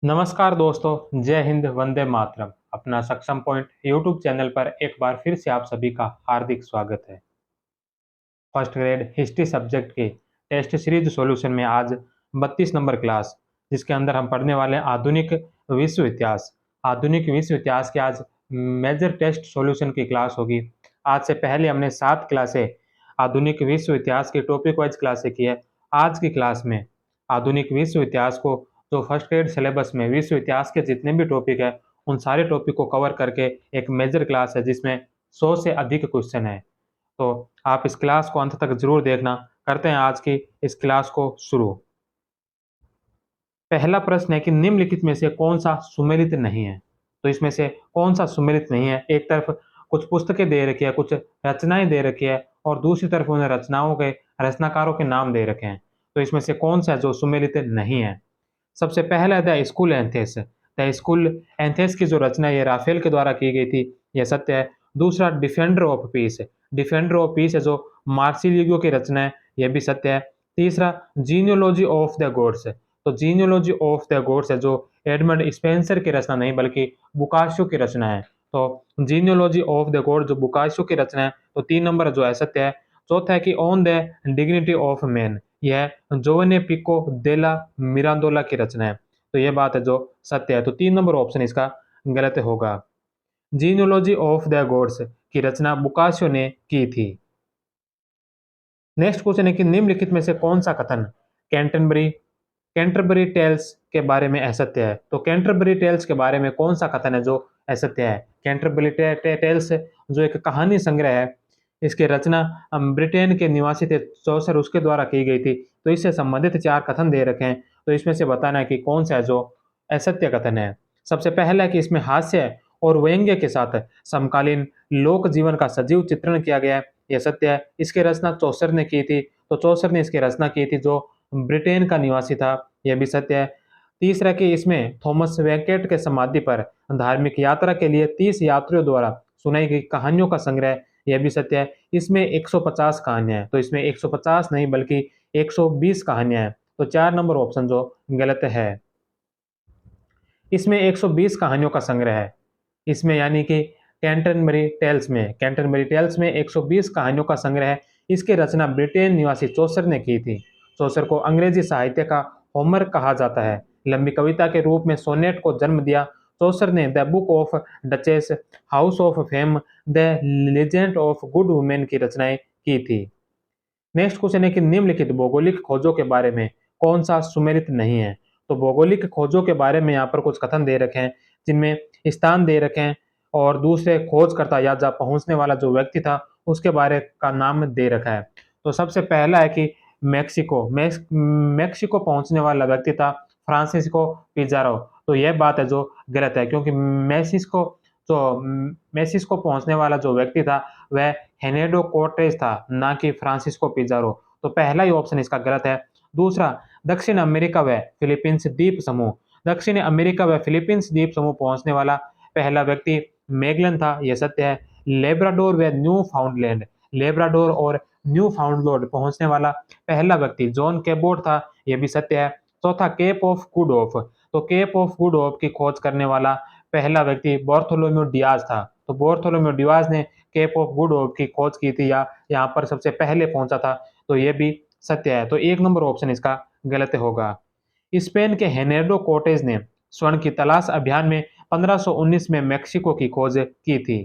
नमस्कार दोस्तों, जय हिंद, वंदे मातरम। अपना सक्षम पॉइंट यूट्यूब चैनल पर एक बार फिर से आप सभी का हार्दिक स्वागत है। फर्स्ट ग्रेड हिस्ट्री सब्जेक्ट के टेस्ट सीरीज सॉल्यूशन में आज 32 नंबर क्लास, जिसके अंदर हम पढ़ने वाले हैं आधुनिक विश्व इतिहास। आधुनिक विश्व इतिहास के आज मेजर टेस्ट सॉल्यूशन की क्लास होगी। आज से पहले हमने 7 क्लासें आधुनिक विश्व इतिहास की टॉपिक वाइज क्लासें की है। आज की क्लास में आधुनिक विश्व इतिहास को जो फर्स्ट ग्रेड सिलेबस में विश्व इतिहास के जितने भी टॉपिक है, उन सारे टॉपिक को कवर करके एक मेजर क्लास है जिसमें 100 से अधिक क्वेश्चन है। तो आप इस क्लास को अंत तक जरूर देखना। करते हैं आज की इस क्लास को शुरू। पहला प्रश्न है कि निम्नलिखित में से कौन सा सुमेलित नहीं है। तो इसमें से कौन सा सुमेलित नहीं है। एक तरफ कुछ पुस्तकें दे रखी है, कुछ रचनाएं दे रखी है, और दूसरी तरफ उन्हें रचनाओं के रचनाकारों के नाम दे रखे हैं। तो इसमें से कौन सा है जो सुमेलित नहीं है। सबसे पहला है द स्कूल एंथेस। द स्कूल एंथेस की जो रचना है ये राफेल के द्वारा की गई थी, यह सत्य है। दूसरा defender of peace. Defender of peace है जो मार्सिलियो की रचना है, यह भी सत्य है। तीसरा जीनियोलॉजी ऑफ द गॉड्स। तो जीनियोलॉजी ऑफ द गॉड्स है जो एडमंड स्पेंसर की रचना नहीं बल्कि बुकाशियो की रचना है। तो जीनियोलॉजी ऑफ द गॉड जो बुकाशियो की रचना है, तो 3 नंबर जो है सत्य है। चौथा है कि on the dignity of man, यह जोवेने पिको देला मिरांडोला की रचना है। तो यह बात है जो सत्य है। तो 3 नंबर ऑप्शन इसका गलत होगा। जीनियोलॉजी ऑफ द गॉड्स की रचना बुकाशियो ने की थी। नेक्स्ट क्वेश्चन है कि निम्नलिखित में से कौन सा कथन कैंटरबरी कैंटरबरी टेल्स के बारे में असत्य है। तो कैंटरबरी टेल्स के बारे में कौन सा कथन है जो असत्य है। कैंटरबरी टेल्स जो एक कहानी संग्रह है, इसकी रचना ब्रिटेन के निवासी थे चौसर, उसके द्वारा की गई थी। तो इससे संबंधित 4 कथन दे रखे हैं। तो इसमें से बताना है कि कौन सा है जो असत्य कथन है। सबसे पहला है कि इसमें हास्य और व्यंग्य के साथ समकालीन लोक जीवन का सजीव चित्रण किया गया है, यह सत्य है। इसकी रचना चौसर ने की थी। तो चौसर ने इसकी रचना की थी जो ब्रिटेन का निवासी था, यह भी सत्य है। तीसरा कि इसमें थॉमस वैकेट के समाधि पर धार्मिक यात्रा के लिए 30 यात्रियों द्वारा सुनाई गई कहानियों का संग्रह, यह भी सत्य है। इसमें 150 कहानियां हैं। तो इसमें 150 नहीं बल्कि 120 कहानियां हैं। तो 4 नंबर ऑप्शन जो गलत है। इसमें 120 कहानियों का संग्रह है। इसमें यानी कि कैंटरबरी टेल्स में 120 कहानियों का संग्रह है। इसकी रचना ब्रिटेन निवासी चौसर ने की थी। चौसर को अंग्रेजी साहित्य का होमर कहा जाता है। लंबी कविता के रूप में सोनेट को जन्म दिया। चौसर ने the book of duchess, house of fame, the legend of good women की रचनाएं की थी। नेक्स्ट क्वेश्चन है कि निम्नलिखित भौगोलिक खोजों के बारे में कौन सा सुमेलित नहीं है। तो भौगोलिक खोजों के बारे में यहाँ पर कुछ कथन दे रखे हैं, जिनमें स्थान दे रखे हैं और दूसरे खोजकर्ता या जहाँ पहुंचने वाला जो व्यक्ति था उसके बारे का नाम दे रखा है। तो सबसे पहला है कि मैक्सिको पहुंचने वाला व्यक्ति था फ्रांसिस्को पिजारो। तो यह बात है जो गलत है, क्योंकि मेक्सिको पहुंचने वाला जो व्यक्ति था वह हेनेडो कोर्टेज था, ना कि फ्रांसिस्को पिजारो। तो पहला ही ऑप्शन इसका गलत है। दूसरा, दक्षिण अमेरिका व फिलीपींस द्वीप समूह। दक्षिण अमेरिका व फिलीपींस द्वीप समूह पहुंचने वाला पहला व्यक्ति मैगलन था, यह सत्य है। लेब्राडोर व न्यू फाउंडलैंड, लेब्राडोर और न्यू फाउंडलैंड पहुंचने वाला पहला व्यक्ति जॉन कैबोट था, यह भी सत्य है। चौथा, केप ऑफ गुड होप। तो केप ऑफ गुड होप की खोज करने वाला पहला व्यक्ति बार्थोलोम्यू डियाज था। तो बार्थोलोम्यू डियाज ने केप ऑफ गुड होप की खोज की थी या यहाँ पर सबसे पहले पहुंचा था। तो यह भी सत्य है। तो 1 नंबर ऑप्शन इसका गलत होगा। स्पेन के हेनेडो कोर्टेज ने स्वर्ण की तलाश अभियान में 1519 में मेक्सिको की खोज की थी।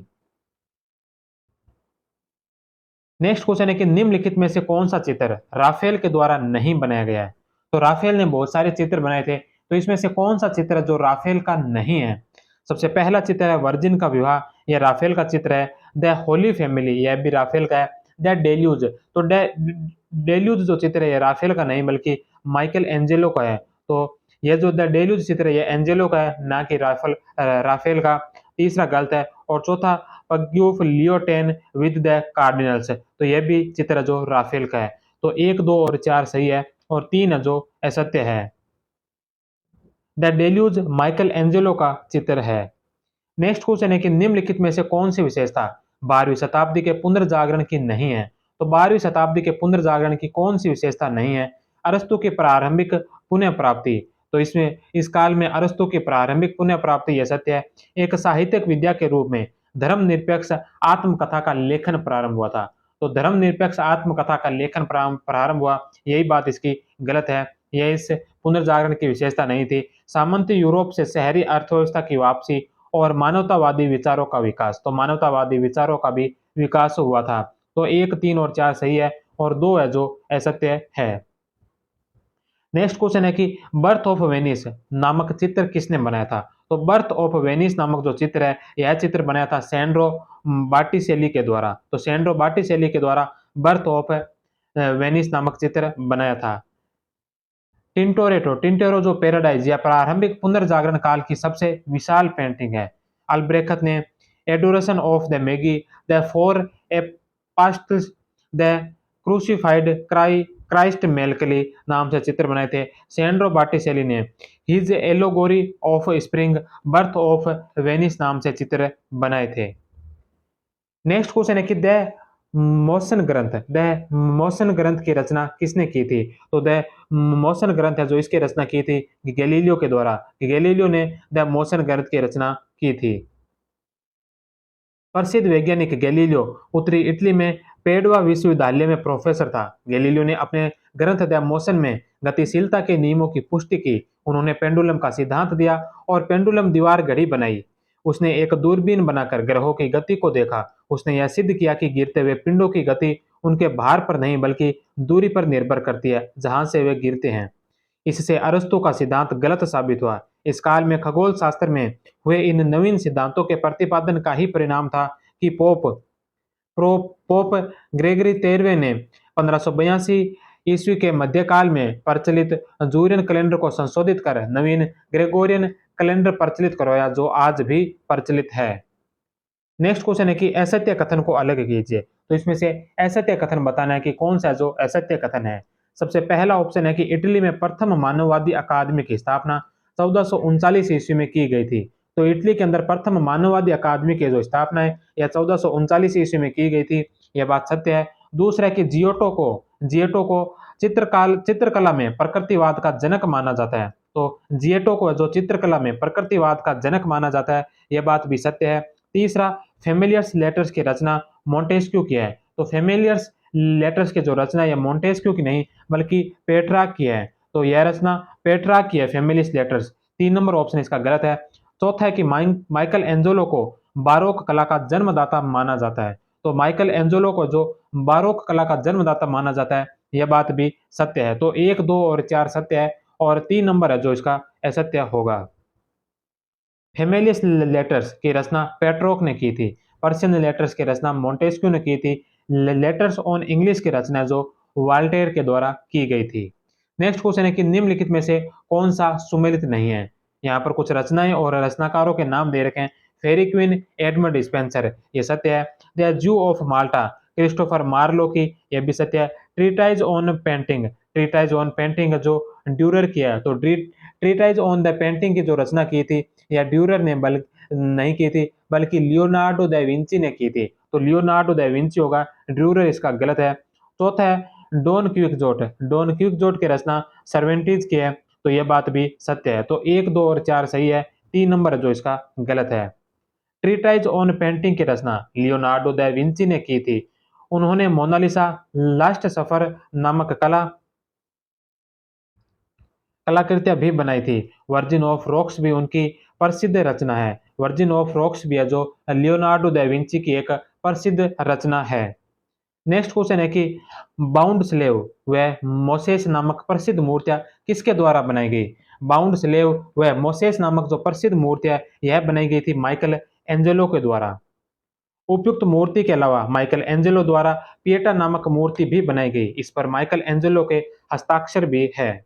नेक्स्ट क्वेश्चन है कि निम्नलिखित में से कौन सा चित्र राफेल के द्वारा नहीं बनाया गया है। तो राफेल ने बहुत सारे चित्र बनाए थे, तो इसमें से कौन सा चित्र जो राफेल का नहीं है। सबसे पहला चित्र है वर्जिन का विवाह, यह राफेल का चित्र है। द होली फैमिली, यह भी राफेल का है। द डेल्यूज, तो डेल्यूज जो चित्र है यह राफेल का नहीं बल्कि माइकल एंजेलो का है। तो यह जो द डेल्यूज चित्र है यह एंजेलो का है, ना कि राफेल का। तीसरा गलत है। और चौथा, पग्यूफ लियोटेन विद द कार्डिनल्स, तो यह भी चित्र जो राफेल का है। तो 1, 2 और 4 सही है और 3 है जो असत्य है। द डेल्यूज माइकल एंजेलो का चित्र है। नेक्स्ट क्वेश्चन है कि निम्नलिखित में से कौन सी विशेषता 12वीं शताब्दी के पुनर्जागरण की नहीं है। तो 12वीं शताब्दी के पुनर्जागरण की कौन सी विशेषता नहीं है। अरस्तु की प्रारंभिक पुनः प्राप्ति, तो इसमें इस काल में अरस्तु की प्रारंभिक पुण्य प्राप्ति यह सत्य है, एक साहित्यिक विद्या के रूप में धर्मनिरपेक्ष आत्मकथा का लेखन प्रारंभ हुआ था। तो धर्मनिरपेक्ष आत्मकथा का लेखन प्रारंभ हुआ, यही बात इसकी गलत है। यह इस पुनर्जागरण की विशेषता नहीं थी। सामंती यूरोप से शहरी अर्थव्यवस्था की वापसी और मानवतावादी विचारों का विकास, तो मानवतावादी विचारों का भी विकास हुआ था। तो 1, 3 और 4 सही है और 2 है जो असत्य है। नेक्स्ट क्वेश्चन है कि बर्थ ऑफ वेनिस नामक चित्र किसने बनाया था? तो बर्थ ऑफ वेनिस नामक जो चित्र है, यह चित्र बनाया था सैंड्रो बाटिसेली के द्वारा। तो सैंड्रो बाटिसेली के द्वारा बर्थ ऑफ वेनिस नामक चित्र बनाया था। टिंटोरेटो जो पैराडाइज या प्रारंभिक पुनर्जागरण काल की सबसे विशाल पेंटिंग है। अल्ब्रेखत ने adoration of the Magi, the four apostles, the crucified Christ Melencolia नाम से चित्र बनाए थे। सैंड्रो बाटिसेली ने his allegory of spring, birth of Venus नाम से चित्र बनाए थे। नेक्स्ट क्वेश्चन है कि द मोशन ग्रंथ की रचना किसने की थी? तो द मोशन ग्रंथ है जो इसकी रचना की थी गैलीलियो के द्वारा। गैलीलियो ने द मोशन ग्रंथ की रचना की थी। प्रसिद्ध वैज्ञानिक गैलीलियो उत्तरी इटली में पेडुआ विश्वविद्यालय में प्रोफेसर था। गैलीलियो ने अपने ग्रंथ द मोशन में गतिशीलता के नियमों की पुष्टि की। उन्होंने पेंडुलम का सिद्धांत दिया और पेंडुलम दीवार घड़ी बनाई। उसने एक दूरबीन बनाकर ग्रहों की गति को देखा। उसने यह सिद्ध किया कि गिरते हुए पिंडों की गति उनके भार पर नहीं बल्कि दूरी पर निर्भर करती है जहां से वे गिरते हैं। इससे अरस्तु का सिद्धांत गलत साबित हुआ। इस काल में खगोल शास्त्र में हुए इन नवीन सिद्धांतों के प्रतिपादन का ही परिणाम था कि पोप ग्रेगरी 13वें ने 1582 ईस्वी के मध्यकाल में प्रचलित जूलियन कैलेंडर को संशोधित कर नवीन ग्रेगोरियन कैलेंडर प्रचलित करवाया, जो आज भी प्रचलित है। नेक्स्ट क्वेश्चन है कि असत्य कथन को अलग कीजिए। तो इसमें से असत्य कथन बताना है कि कौन सा जो असत्य कथन है। सबसे पहला ऑप्शन है कि इटली में प्रथम मानववादी अकादमी की स्थापना 1439 ईस्वी में की गई थी। तो इटली के अंदर प्रथम मानववादी अकादमी की जो स्थापना है यह 1439 ईस्वी में की गई थी, यह बात सत्य है। दूसरा है कि जियोटो को चित्रकला में प्रकृतिवाद का जनक माना जाता है। तो जियोटो को जो चित्रकला में प्रकृतिवाद का जनक माना जाता है, यह बात भी सत्य है। तीसरा, फेमिलियर्स लेटर्स की रचना मोंटेस्क्यू की है। तो फेमिलियर्स लेटर्स की जो रचना है मोंटेस्क्यू की नहीं बल्कि पेट्रार्क की है। तो यह रचना पेट्रार्क की है, फेमिलियर्स लेटर्स। 3 नंबर ऑप्शन इसका गलत है। चौथा है कि माइकल एंजेलो को बारोक कला का जन्मदाता माना जाता है। तो माइकल एंजेलो को जो बारोक कला का जन्मदाता माना जाता है, यह बात भी सत्य है। तो 1, 2 और 4 सत्य है और 3 नंबर है जो इसका असत्य होगा। फेमिलियस लेटर्स की रचना पेट्रोक ने की थी। पर्शियन लेटर्स की रचना मोंटेस्क्यू ने की थी। लेटर्स ऑन इंग्लिश की रचना जो वाल्टेयर के द्वारा की गई थी। नेक्स्ट क्वेश्चन है कि निम्नलिखित में से कौन सा सुमेलित नहीं है? यहाँ पर कुछ रचनाएं और रचनाकारों के नाम दे रखे हैं। फेरी क्वीन एडमंड स्पेंसर, ये सत्य है। The zoo of Malta Christopher Marlowe की, यह भी सत्य है। ट्रीटाइज ऑन पेंटिंग जो ड्यूरर किया है। तो ट्रीटाइज ऑन द पेंटिंग की जो रचना की थी या ड्यूरर ने नहीं की थी बल्कि लियोनार्डो दा विंची ने की थी। तो लियोनार्डो दा विंची होगा, ड्यूरर इसका गलत है। चौथा है डॉन क्विक्सोट की रचना सर्वेंटीज की है। तो यह बात भी सत्य है। तो 1, 2 और 4 सही है। 3 नंबर जो इसका गलत है। ट्रीटाइज ऑन पेंटिंग की रचना लियोनार्डो दा विंची ने की थी। उन्होंने मोनालिसा, लास्ट सफर नामक कलाकृतियां भी बनाई थी। वर्जिन ऑफ रॉक्स भी उनकी प्रसिद्ध रचना है। वर्जिन ऑफ रॉक्स भी है जो लियोनार्डो दा विंची की एक प्रसिद्ध रचना है। नेक्स्ट क्वेश्चन है कि बाउंड स्लेव व मोसेस नामक प्रसिद्ध मूर्तियां किसके द्वारा बनाई गई? बाउंड स्लेव व मोसेस नामक जो प्रसिद्ध मूर्तियां यह बनाई गई थी माइकल एंजेलो के द्वारा। उपयुक्त मूर्ति के अलावा माइकल एंजेलो द्वारा पिएटा नामक मूर्ति भी बनाई गई। इस पर माइकल एंजेलो के हस्ताक्षर भी है।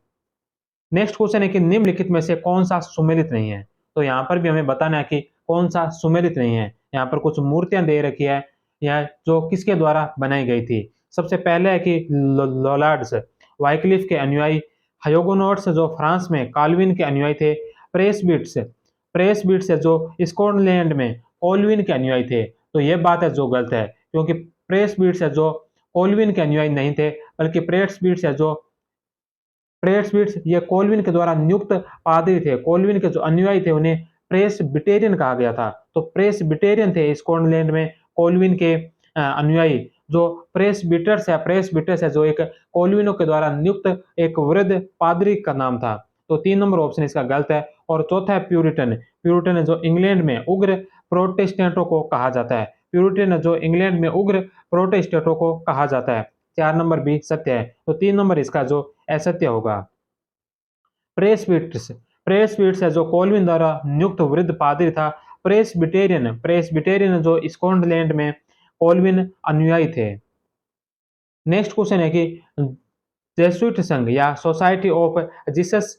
नेक्स्ट क्वेश्चन है कि निम्नलिखित में से कौन सा सुमेलित नहीं है? तो यहाँ पर भी हमें बताना है कि कौन सा सुमेलित नहीं है। यहाँ पर कुछ मूर्तियां दे रखी है या जो किसके द्वारा बनाई गई थी। सबसे पहले है कि लोलार्ड्स वाइक्लिफ के अनुयायी, हयोगोनोट्स जो फ्रांस में काल्विन के अनुयायी थे, प्रेसबिट्स जो स्कॉटलैंड में कोलविन के अनुयायी थे। तो यह बात है जो गलत है, क्योंकि प्रेसबिट्स है जो कोलविन के अनुयायी नहीं थे बल्कि प्रेसबिट्स है जो प्रेस्बिट्स ये कोल्विन के द्वारा नियुक्त पादरी थे। कोल्विन के जो अनुयायी थे उन्हें प्रेस्बिटेरियन कहा गया था। तो प्रेस्बिटेरियन थे स्कॉटलैंड में कोल्विन के अनुयायी। जो प्रेस्बिटर्स है जो एक कोल्विनों के द्वारा नियुक्त एक वृद्ध पादरी का नाम था। तो 3 नंबर ऑप्शन इसका गलत है। और चौथा है प्यूरिटन। प्यूरिटन जो इंग्लैंड में उग्र प्रोटेस्टेंटों को कहा जाता है। प्यूरिटन जो इंग्लैंड में उग्र प्रोटेस्टेंटों को कहा जाता है। 4 नंबर भी सत्य है। तो 3 नंबर इसका जो असत्य होगा। प्रेस्बिटर्स प्रेस्बिटर्स है जो कोल्विन द्वारा नियुक्त वृद्ध पादरी था। प्रेस्बिटेरियन प्रेस्बिटेरियन जो स्कॉटलैंड में कोल्विन अनुयायी थे। नेक्स्ट क्वेश्चन है कि जेसुइट संघ या सोसाइटी ऑफ जीसस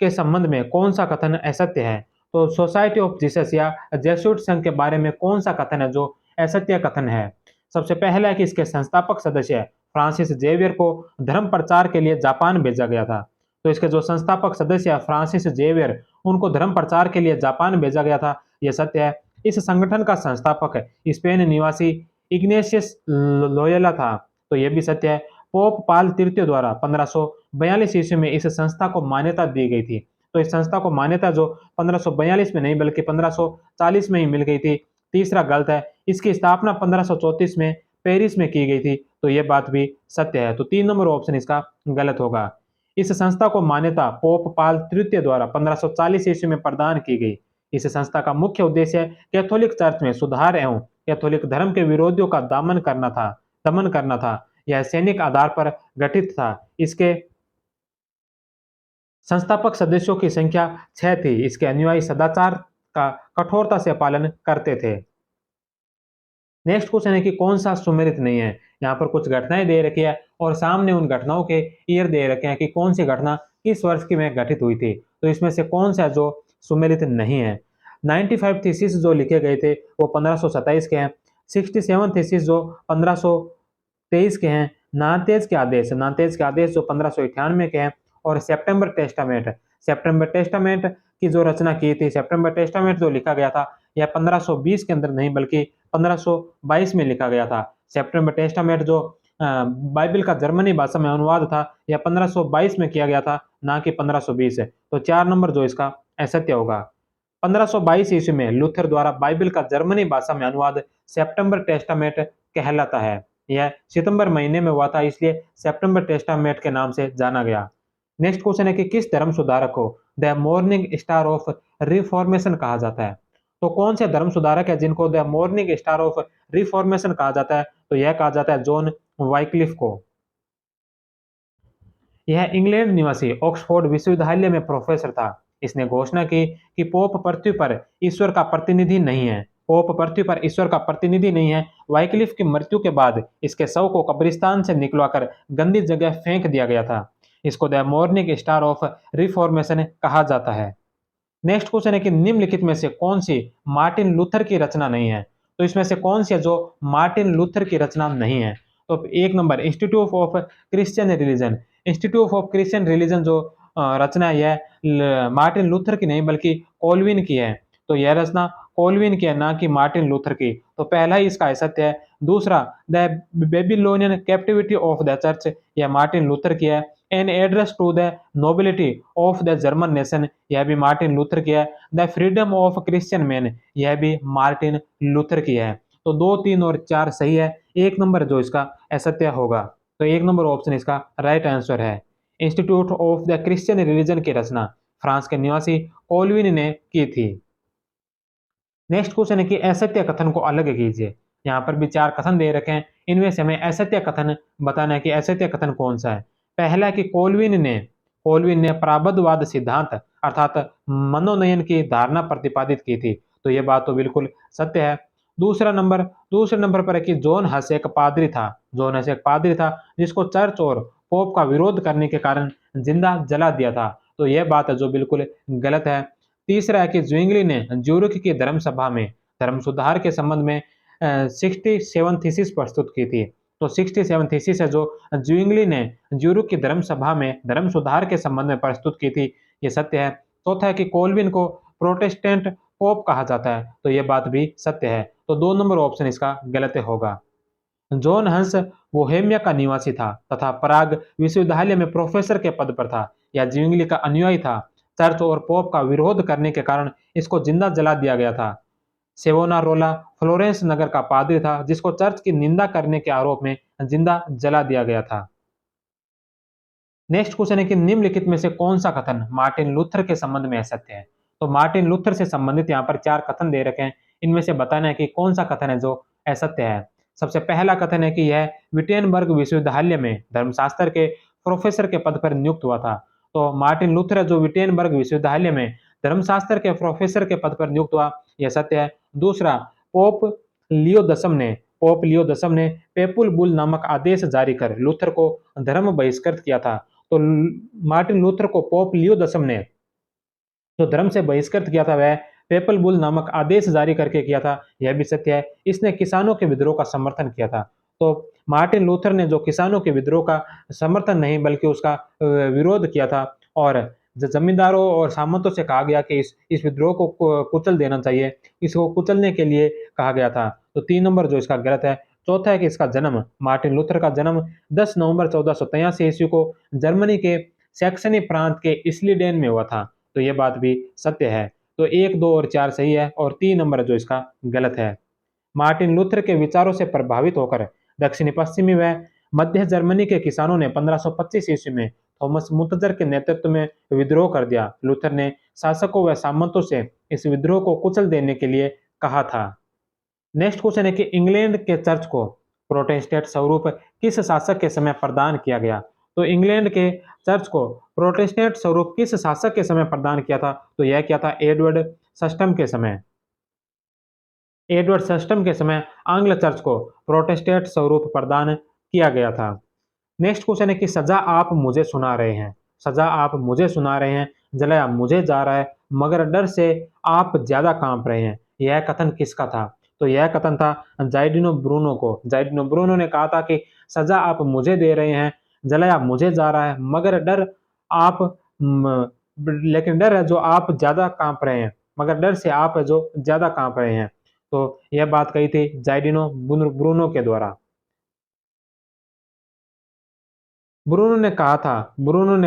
के संबंध में कौन सा कथन असत्य है। तो सोसाइटी ऑफ जीसस या जेसुइट संघ के बारे में कौन सा कथन है जो असत्य कथन है। सबसे पहला है कि इसके संस्थापक सदस्य फ्रांसिस जेवियर को धर्म प्रचार के लिए जापान भेजा गया था। तो इसके जो संस्थापक सदस्य फ्रांसिस जेवियर उनको धर्म प्रचार के लिए जापान भेजा गया था, यह सत्य है। इस संगठन का संस्थापक स्पेन निवासी इग्नेशियस लोयोला था। तो यह भी सत्य है। पोप पाल तृतीय द्वारा 1542 ईस्वी में इस संस्था को मान्यता दी गई थी। तो इस संस्था को मान्यता जो 1542 में नहीं बल्कि 1540 में ही मिल गई थी। तीसरा गलत है। इसकी स्थापना 1534 में पेरिस में की गई थी। तो यह बात भी सत्य है। तो 3 नंबर ऑप्शन इसका गलत होगा। इस संस्था को मान्यता पोप पाल तृतीय द्वारा 1540 ईस्वी में प्रदान की गई। इस संस्था का मुख्य उद्देश्य कैथोलिक चर्च में सुधार एवं कैथोलिक धर्म के विरोधियों का दमन करना था। यह सैनिक आधार पर गठित था। इसके संस्थापक सदस्यों की संख्या 6 थी। इसके अनुयायी सदाचार का कठोरता से पालन करते थे। नेक्स्ट क्वेश्चन है कि कौन सा सुमेलित नहीं है। यहाँ पर कुछ घटनाएं दे रखी है और सामने उन घटनाओं के ईयर दे रखे हैं कि कौन सी घटना किस वर्ष की में घटित हुई थी। तो इसमें से कौन सा जो सुमेलित नहीं है। 95 थीसिस जो लिखे गए थे वो 1527 के हैं। 67 थीसिस जो 1523 के हैं। नातेज के आदेश जो 1598 के हैं। और सेप्टेम्बर टेस्टामेंट की जो रचना की थी, सेप्टेम्बर टेस्टामेंट जो लिखा गया था यह 1520 के अंदर नहीं बल्कि 1522 में लिखा गया था। सेप्टेम्बर टेस्टामेंट जो बाइबल का जर्मनी भाषा में अनुवाद था यह 1522 में किया गया था, ना कि 1520 है। तो 4 नंबर जो इसका असत्य होगा। 1522 ईस्वी में लूथर द्वारा बाइबल का जर्मनी भाषा में अनुवाद सेप्टेम्बर टेस्टामेंट कहलाता है। यह सितंबर महीने में हुआ था, इसलिए सेप्टेम्बर टेस्टामेंट के नाम से जाना गया। नेक्स्ट क्वेश्चन है कि किस धर्म सुधारक को the morning star of reformation कहा जाता है। तो कौन से धर्म सुधारक है जिनको the morning star of reformation कहा जाता है। तो यह कहा जाता है जॉन वाइक्लिफ को। यह इंग्लैंड निवासी ऑक्सफोर्ड विश्वविद्यालय में प्रोफेसर था। इसने घोषणा की कि पोप पृथ्वी पर ईश्वर का प्रतिनिधि नहीं है। पोप पृथ्वी पर ईश्वर का प्रतिनिधि नहीं है। वाइक्लिफ की मृत्यु के बाद इसके शव को कब्रिस्तान से निकलवाकर गंदी जगह फेंक दिया गया था। इसको the morning star of reformation कहा जाता है। नेक्स्ट क्वेश्चन है कि निम्नलिखित में से कौन सी मार्टिन लूथर की रचना नहीं है। तो इसमें से कौन सी है जो मार्टिन लूथर की रचना नहीं है। तो 1 number institute of Christian religion. Institute of Christian religion जो रचना है यह मार्टिन लूथर की नहीं बल्कि कोल्विन की है। तो यह रचना कोल्विन की है, ना कि मार्टिन लूथर की। तो पहला ही इसका असत्य है। दूसरा the Babylonian captivity of the church यह मार्टिन लूथर की है। An address to the nobility of the German nation यह भी मार्टिन लूथर की है। The freedom of Christian man यह भी मार्टिन लूथर की है। तो 2, 3 और 4 सही है। 1 नंबर जो इसका असत्य होगा। तो 1 नंबर ऑप्शन इसका राइट आंसर है। Institute of the Christian religion की रचना फ्रांस के निवासी कोल्विन ने की थी। नेक्स्ट क्वेश्चन है कि असत्य कथन को अलग कीजिए। यहाँ पर भी 4 कथन दे रखे हैं, इनमें से हमें असत्य कथन बताना है कि असत्य कथन कौन सा है। पहला है कि कोल्विन ने प्राबद्धवाद सिद्धांत अर्थात मनोनयन की धारणा प्रतिपादित की थी। तो यह बात तो बिल्कुल सत्य है। दूसरे नंबर पर है कि जॉन हस एक पादरी था जिसको चर्च और पोप का विरोध करने के कारण जिंदा जला दिया था। तो यह बात है जो बिल्कुल गलत है। तीसरा है कि ज्विंगली ने ज्यूरिख की धर्म सभा में धर्म सुधार के संबंध में 67 थीसिस प्रस्तुत की थी। तो 67 थीसिस है जो ज्विंगली ने ज्यूरिख की धर्म सभा में धर्म सुधार के संबंध में प्रस्तुत की थी, ये सत्य है। चौथा है कि कोल्विन को प्रोटेस्टेंट पोप कहा जाता है। तो यह बात भी सत्य है। तो 2 नंबर ऑप्शन इसका गलत होगा। जॉन हंस बोहेमिया का निवासी था तथा प्राग विश्वविद्यालय में प्रोफेसर के पद पर था। यह ज्विंगली का अनुयायी था। चर्च और पोप का विरोध करने के कारण इसको जिंदा जला दिया गया था। सेवोनारोला फ्लोरेंस नगर का पादरी था जिसको चर्च की निंदा करने के आरोप में जिंदा जला दिया गया था। नेक्स्ट क्वेश्चन है कि निम्नलिखित में से कौन सा कथन मार्टिन लूथर के संबंध में असत्य है। तो मार्टिन लूथर से संबंधित यहाँ पर 4 कथन दे रखे हैं। इनमें से बताना है कि कौन सा कथन है जो असत्य है। सबसे पहला कथन है कि यह विटेनबर्ग विश्वविद्यालय में धर्मशास्त्र के प्रोफेसर के पद पर नियुक्त हुआ था। तो मार्टिन लूथर है जो विटेनबर्ग विश्वविद्यालय में धर्मशास्त्र के प्रोफेसर के पद पर नियुक्त हुआ, यह सत्य है। दूसरा, पोप लियो दसम ने पेपुल बुल नामक आदेश जारी कर लूथर को धर्म बहिष्कृत किया था। तो मार्टिन लूथर को पोप लियो दसम ने जो धर्म से बहिष्कृत किया था वह पेपल बुल नामक आदेश जारी करके किया था, यह भी सत्य है। इसने किसानों के विद्रोह का समर्थन किया था। तो मार्टिन लूथर ने जो किसानों के विद्रोह का समर्थन नहीं बल्कि उसका विरोध किया था और जमींदारों और सामंतों से कहा गया कि इस विद्रोह को कुचल देना चाहिए, इसको कुचलने के लिए कहा गया था। तो 3 नंबर जो इसका गलत है। चौथा है कि इसका जन्म मार्टिन लूथर का जन्म 10 नवंबर 1483 ईस्वी को जर्मनी के सैक्सनी प्रांत के इस्लीडेन में हुआ था। तो यह बात भी सत्य है। तो 1, 2 और 4 सही है और 3 नंबर जो इसका गलत है। मार्टिन लूथर के विचारों से प्रभावित होकर दक्षिणी पश्चिमी व मध्य जर्मनी के किसानों ने 1525 ईस्वी में थॉमस मुंतजर के नेतृत्व में विद्रोह कर दिया। लूथर ने शासकों व सामंतों से इस विद्रोह को कुचल देने के लिए कहा था। नेक्स्ट क्वेश्चन है कि इंग्लैंड के चर्च को प्रोटेस्टेंट स्वरूप किस शासक के समय प्रदान किया गया। तो इंग्लैंड के चर्च को प्रोटेस्टेंट स्वरूप किस शासक के समय प्रदान किया था। तो यह किया था एडवर्ड सस्टम के समय। एडवर्ड सस्टम के समय आंग्ल चर्च को प्रोटेस्टेंट स्वरूप प्रदान किया गया था। नेक्स्ट क्वेश्चन है कि सजा आप मुझे सुना रहे हैं। सजा आप मुझे सुना रहे हैं, जलाया मुझे जा रहा है, मगर डर से आप ज्यादा कांप रहे हैं, यह कथन किसका था। तो यह कथन था जाइडिनो ब्रूनो को। जाइडिनो ब्रूनो ने कहा था कि सजा आप मुझे दे रहे हैं, जलाया मुझे जा रहा है, मगर डर आप लेकिन डर है जो आप ज्यादा कांप रहे हैं, मगर डर से आप है जो ज्यादा कांप रहे हैं। तो यह बात कही थी जाइडिनो ब्रूनो के द्वारा। ब्रूनो ने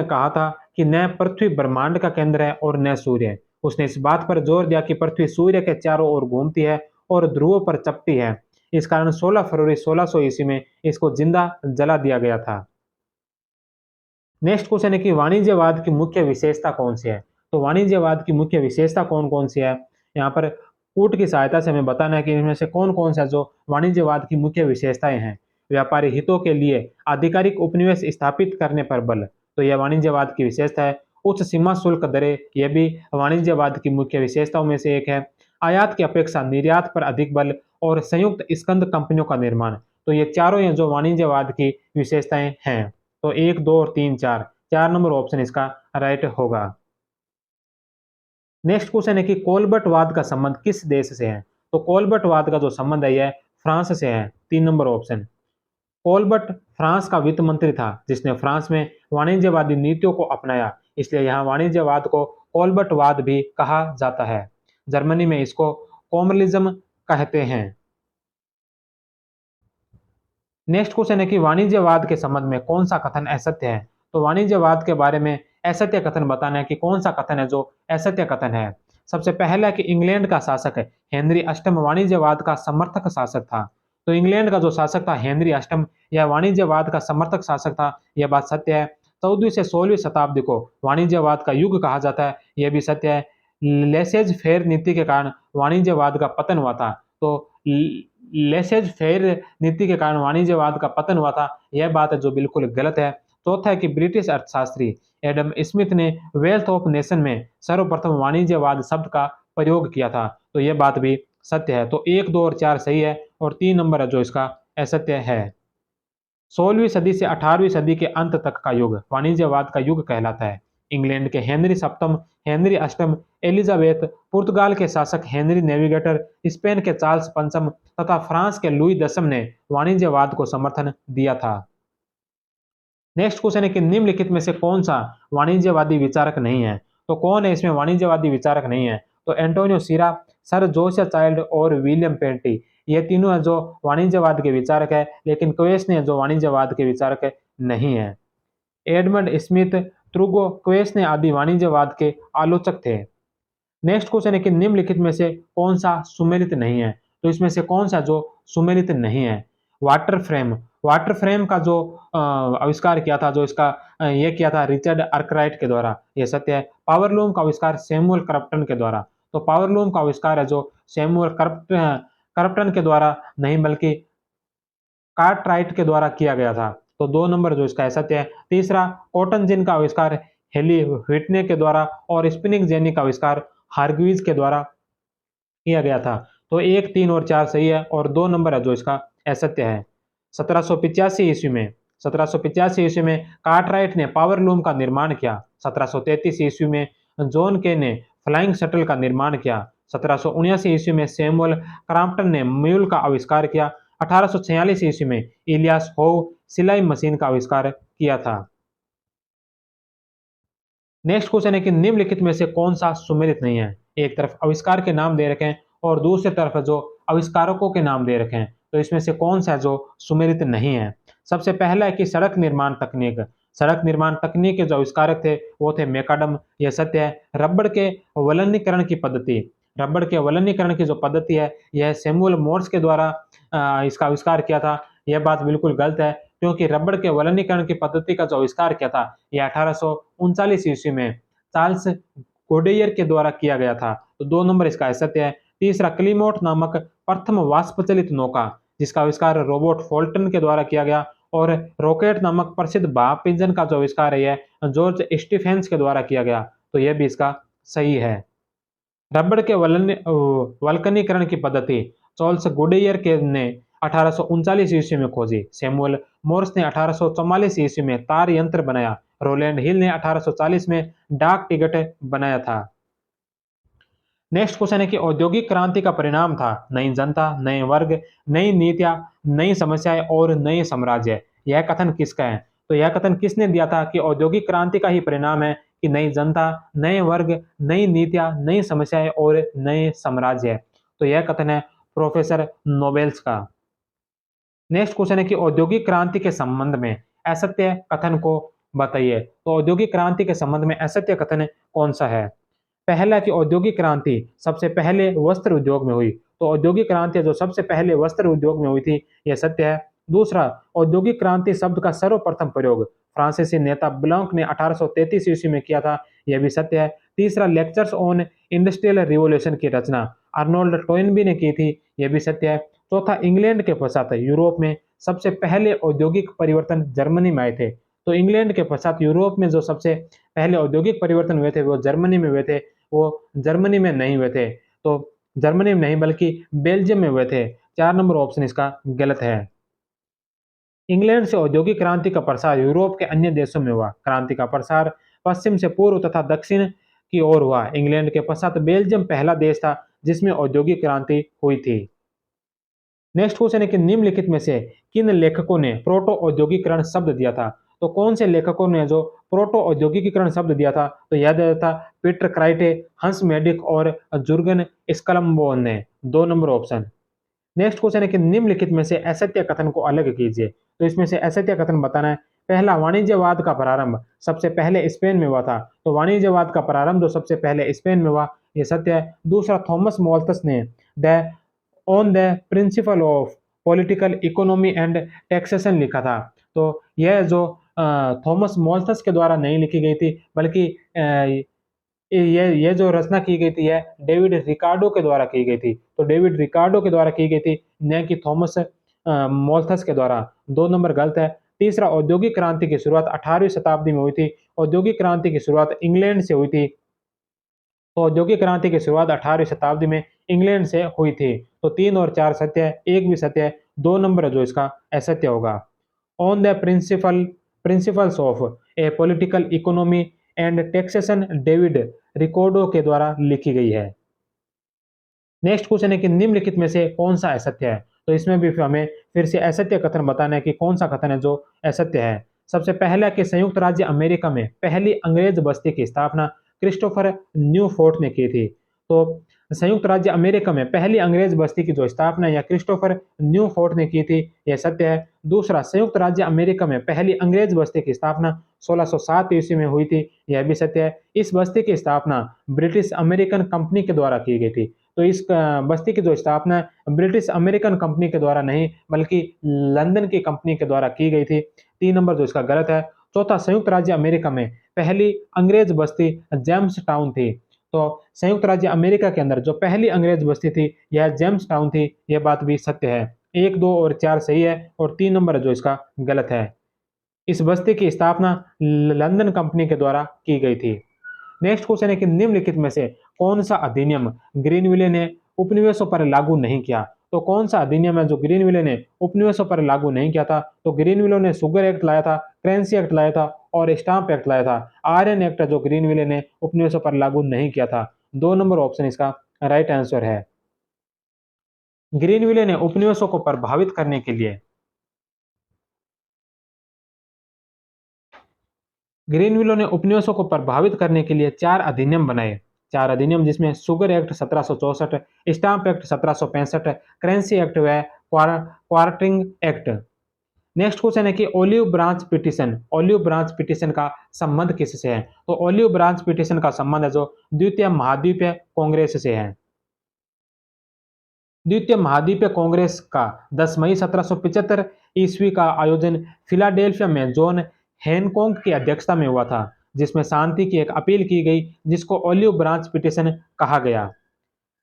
कहा था कि न पृथ्वी ब्रह्मांड का केंद्र है और न सूर्य। उसने इस बात पर जोर दिया कि पृथ्वी सूर्य के चारों ओर घूमती है और ध्रुवों पर चपटी है। इस कारण 16 फरवरी 1600 ईस्वी में इसको जिंदा जला दिया गया था। नेक्स्ट क्वेश्चन है कि वाणिज्यवाद की मुख्य विशेषता कौन सी है। तो वाणिज्यवाद की मुख्य विशेषता कौन कौन सी है, यहाँ पर कूट की सहायता से हमें बताना है कि इनमें से कौन कौन सा जो वाणिज्यवाद की मुख्य विशेषताएं हैं। व्यापारी हितों के लिए आधिकारिक उपनिवेश स्थापित करने पर बल, तो यह वाणिज्यवाद की विशेषता है। उच्च सीमा शुल्क दरें, यह भी वाणिज्यवाद की मुख्य विशेषताओं में से एक है। आयात की अपेक्षा निर्यात पर अधिक बल और संयुक्त स्कंद कंपनियों का निर्माण, तो ये चारों हैं जो वाणिज्यवाद की विशेषताएं हैं। तो 1, 2 और 3, 4, 4 नंबर ऑप्शन इसका राइट होगा। नेक्स्ट क्वेश्चन है कि कोलबर्टवाद का संबंध किस देश से है। तो कोलबर्टवाद का जो संबंध है यह फ्रांस से है। 3 नंबर ऑप्शन। कोलबर्ट फ्रांस का वित्त मंत्री था जिसने फ्रांस में वाणिज्यवादी नीतियों को अपनाया, इसलिए यहाँ वाणिज्यवाद को कोलबर्टवाद भी कहा जाता है। जर्मनी में इसको कॉमर्लिज्म कहते हैं। नेक्स्ट क्वेश्चन है कि वाणिज्यवाद के संबंध में कौन सा कथन असत्य है। तो वाणिज्यवाद के बारे में असत्य कथन बताना है कि कौन सा कथन है जो असत्य कथन है। सबसे पहला कि इंग्लैंड का शासक है हेनरी अष्टम वाणिज्यवाद का समर्थक शासक था। तो इंग्लैंड का जो शासक था हेनरी अष्टम, यह वाणिज्यवाद का समर्थक शासक था, यह बात सत्य है। 14वीं से 16वीं शताब्दी को वाणिज्यवाद का युग कहा जाता है, यह भी सत्य है। लेसेज फेयर नीति के कारण वाणिज्यवाद का पतन हुआ था। तो लेसेज फेयर नीति के कारण वाणिज्यवाद का पतन हुआ था, यह बात है जो बिल्कुल गलत है। चौथा है कि ब्रिटिश अर्थशास्त्री एडम स्मिथ ने वेल्थ ऑफ नेशन में सर्वप्रथम वाणिज्यवाद शब्द का प्रयोग किया था, तो यह बात भी सत्य है। तो 1, 2 और 4 सही है और 3 नंबर है जो इसका असत्य है। 16वीं सदी से 18वीं सदी के अंत तक का युग वाणिज्यवाद का युग कहलाता है। इंग्लैंड के हेनरी सप्तम, हेनरी अष्टम, एलिजाबेथ, पुर्तगाल के शासक हेनरी नेविगेटर, स्पेन के चार्ल्स पंचम तथा फ्रांस के लुई दसम ने वाणिज्यवाद को समर्थन दिया था। नेक्स्ट क्वेश्चन है कि निम्नलिखित में से कौन सा वाणिज्यवादी विचारक नहीं है। तो कौन है इसमें वाणिज्यवादी विचारक नहीं है। तो एंटोनियो सीरा, सर जोसिया चाइल्ड और विलियम पेंटी, ये तीनों है जो वाणिज्यवाद के विचारक है, लेकिन क्वेस ने जो वाणिज्यवाद के विचारक नहीं है। एडमंड स्मिथ, ट्रूगो, क्वेस ने आदि वाणिज्यवाद के आलोचक थे। नेक्स्ट क्वेश्चन है कि निम्नलिखित में से कौन सा सुमेलित नहीं है? तो इसमें से कौन सा जो सुमेलित नहीं है? Water frame. वाटर फ्रेम का जो आविष्कार किया था, जो इसका ये किया था रिचर्ड आर्कराइट के द्वारा, ये सत्य है। पावरलूम का आविष्कार सैमुअल क्रॉम्पटन के द्वारा। तो पावरलूम का आविष्कार है जो सैमुअल क्रॉम्पटन के द्वारा नहीं बल्कि कार्टराइट के द्वारा किया गया था। तो 2 नंबर जो इसका है सत्य है। तीसरा, कॉटन जिन का आविष्कार हेली व्हिटने के द्वारा और स्पिनिंग जेनी का आविष्कार हार्ग्रीव्स के द्वारा किया गया था। तो 1, 3 और 4 सही है और 2 नंबर है जो इसका असत्य है। 1785 ईस्वी में 1785 ईस्वी में कार्टराइट ने पावर लूम का निर्माण किया। 1733 ईस्वी में जॉन के ने फ्लाइंग शटल का निर्माण किया। 1779 ईस्वी में सैमुअल क्रॉम्पटन ने म्यूल का आविष्कार किया। 1846 ईस्वी में इलियास होव सिलाई मशीन का आविष्कार किया था। नेक्स्ट क्वेश्चन है कि निम्नलिखित में से कौन सा सुमेलित नहीं है? एक तरफ आविष्कार के नाम दे रखे हैं और दूसरी तरफ जो आविष्कारकों के नाम दे रखे हैं। तो इसमें से कौन सा जो सुमेलित नहीं है? सबसे पहला है कि सड़क निर्माण तकनीक। सड़क निर्माण तकनीक के जो आविष्कारक थे वो थे मैकाडम, यह सत्य है। रबड़ के वलनीकरण की पद्धति, रबड़ के वलनीकरण की जो पद्धति है यह सैमुअल मोर्स के द्वारा इसका आविष्कार किया था। यह बात बिल्कुल गलत है, क्योंकि रबड़ के वलनीकरण की पद्धति का जो आविष्कार किया था यह 1839 ईस्वी में चार्ल्स गोडेयर के द्वारा किया गया था। तो 2 नंबर इसका असत्य है। तीसरा, क्लीमोट नामक प्रथम वाष्पचलित नौका, जिसका आविष्कार रॉबर्ट फुल्टन के द्वारा किया गया, और रॉकेट नामक प्रसिद्ध भाप इंजन का जो आविष्कार है यह जॉर्ज स्टीफेंस के द्वारा किया गया। तो यह भी इसका सही है। रबड़ के वल्कनीकरण की पद्धति चार्ल्स गुडियर के ने 1839 ईस्वी में खोजी। सैमुअल मोर्स ने 1844 ईस्वी में तार यंत्र बनाया। रोलैंड हिल ने 1840 में डाक टिकट बनाया था। नेक्स्ट क्वेश्चन है कि औद्योगिक क्रांति का परिणाम था नई जनता, नए वर्ग, नई नीतियां, नई समस्याएं और नए साम्राज्य। यह कथन किसका है? तो यह कथन किसने दिया था कि औद्योगिक क्रांति का ही परिणाम है कि नई जनता, नए वर्ग, नई नीतियां, नई समस्याएं और नए साम्राज्य? तो यह कथन है प्रोफेसर नोबेल्स का। नेक्स्ट क्वेश्चन है कि औद्योगिक क्रांति के संबंध में असत्य कथन को बताइए। तो औद्योगिक क्रांति के संबंध में असत्य कथन कौन सा है? पहला कि औद्योगिक क्रांति सबसे पहले वस्त्र उद्योग में हुई। तो औद्योगिक क्रांति जो सबसे पहले वस्त्र उद्योग में हुई थी यह सत्य है। दूसरा, औद्योगिक क्रांति शब्द का सर्वप्रथम प्रयोग फ्रांसीसी नेता ब्लैंक ने 1833 ईस्वी में किया था, यह भी सत्य है। तीसरा, लेक्चर्स ऑन इंडस्ट्रियल रिवॉल्यूशन की रचना अर्नोल्ड टोइनबी ने की थी, यह भी सत्य है। चौथा, इंग्लैंड के पश्चात यूरोप में सबसे पहले औद्योगिक परिवर्तन जर्मनी में आए थे। तो इंग्लैंड के पश्चात यूरोप में जो सबसे पहले औद्योगिक परिवर्तन हुए थे वो जर्मनी में हुए थे, वो जर्मनी में नहीं हुए थे। तो जर्मनी में नहीं बल्कि बेल्जियम में हुए थे। 4 नंबर ऑप्शन इसका गलत है। इंग्लैंड से औद्योगिक क्रांति का प्रसार यूरोप के अन्य देशों में हुआ। क्रांति का प्रसार पश्चिम से पूर्व तथा दक्षिण की ओर हुआ। इंग्लैंड के पश्चात बेल्जियम पहला देश था जिसमें औद्योगिक क्रांति हुई थी। नेक्स्ट क्वेश्चन है कि निम्नलिखित में से किन लेखकों ने प्रोटो औद्योगिकरण शब्द दिया था? तो कौन से लेखकों ने जो प्रोटो औद्योगिकरण शब्द दिया था? तो यह दिया था पीटर क्राइटे, हंस मेडिक और जुर्गन स्कलम्बोन ने। 2 नंबर ऑप्शन। नेक्स्ट क्वेश्चन है कि निम्नलिखित में से असत्य कथन को अलग कीजिए। तो इसमें से असत्य कथन बताना है। पहला, वाणिज्यवाद का प्रारंभ सबसे पहले स्पेन में हुआ था। तो वाणिज्यवाद का प्रारंभ जो सबसे पहले स्पेन में हुआ यह सत्य है। दूसरा, थॉमस मोल्थस ने the on the principle of political economy and taxation लिखा था। तो यह जो थॉमस मोल्थस के द्वारा नहीं लिखी गई थी बल्कि ये जो रचना की गई थी यह डेविड रिकार्डो के द्वारा की गई थी। तो डेविड रिकार्डो के द्वारा की गई थी, न कि थॉमस मोल्थस के द्वारा। 2 नंबर गलत है। तीसरा, औद्योगिक क्रांति की शुरुआत 18वीं शताब्दी में हुई थी। औद्योगिक क्रांति की शुरुआत इंग्लैंड से हुई थी। तो औद्योगिक क्रांति की शुरुआत 18वीं शताब्दी में इंग्लैंड से हुई थी। तो 3 और 4 सत्य है, 1 भी सत्य है। 2 नंबर है जो इसका असत्य होगा। On the principles of A political economy and taxation David Ricardo के द्वारा लिखी गई है। नेक्स्ट क्वेश्चन है कि निम्नलिखित में से कौन सा असत्य है? तो इसमें भी हमें फिर से असत्य कथन बताना है कि कौन सा कथन है जो असत्य है। सबसे पहला कि संयुक्त राज्य अमेरिका में पहली अंग्रेज बस्ती की स्थापना क्रिस्टोफर न्यूफोर्ट ने की थी। तो संयुक्त राज्य अमेरिका में पहली अंग्रेज बस्ती की जो स्थापना या क्रिस्टोफर न्यूफोर्ट ने की थी, यह सत्य है। दूसरा, संयुक्त राज्य अमेरिका में पहली अंग्रेज बस्ती की स्थापना 1607 ईस्वी में हुई थी, यह भी सत्य है। इस बस्ती की स्थापना ब्रिटिश अमेरिकन कंपनी के द्वारा की गई थी। तो इस बस्ती की जो स्थापना ब्रिटिश अमेरिकन कंपनी के द्वारा नहीं, बल्कि लंदन की कंपनी के द्वारा की गई थी। 3 नंबर जो इसका गलत है। चौथा, संयुक्त राज्य अमेरिका में पहली अंग्रेज बस्ती जेम्स टाउन थी। तो संयुक्त राज्य अमेरिका के अंदर जो पहली अंग्रेज बस्ती थी, यह जेम्स टाउन थी। यह बात भी सत्य है। 1, 2 और 4 सही है और 3 नंबर है जो इसका गलत है। इस बस्ती की स्थापना लंदन कंपनी के द्वारा की गई थी। नेक्स्ट क्वेश्चन है कि निम्नलिखित में से कौन सा अधिनियम ग्रीनविले ने उपनिवेशों पर लागू नहीं किया? तो कौन सा अधिनियम है जो ग्रीनविले ने उपनिवेशों पर लागू नहीं किया था? तो ग्रीनविले ने शुगर एक्ट लाया था, करेंसी एक्ट लाया था और स्टाम्प एक्ट लाया था। आयरन एक्ट है जो ग्रीनविले ने उपनिवेशों पर लागू नहीं किया था। 2 नंबर ऑप्शन इसका राइट आंसर है। ग्रीनविले ने उपनिवेशों को प्रभावित करने के लिए ग्रीनविलो ने उपनिवेशों को प्रभावित करने के लिए 4 अधिनियम बनाए। 4 अधिनियम जिसमें sugar act 1764, stamp act 1765, currency act व क्वार्टरिंग एक्ट। नेक्स्ट क्वेश्चन है कि ओलिव ब्रांच पिटिशन का संबंध किससे है? तो ओलिव ब्रांच पिटिशन का संबंध है जो द्वितीय महाद्वीपीय कांग्रेस से है। द्वितीय महाद्वीपीय कांग्रेस का 10 मई 1775 ईस्वी का आयोजन फिलाडेल्फिया में जॉन हैनकॉक की अध्यक्षता में हुआ था, जिसमें शांति की एक अपील की गई, जिसको ओलिव ब्रांच पिटिशन कहा गया।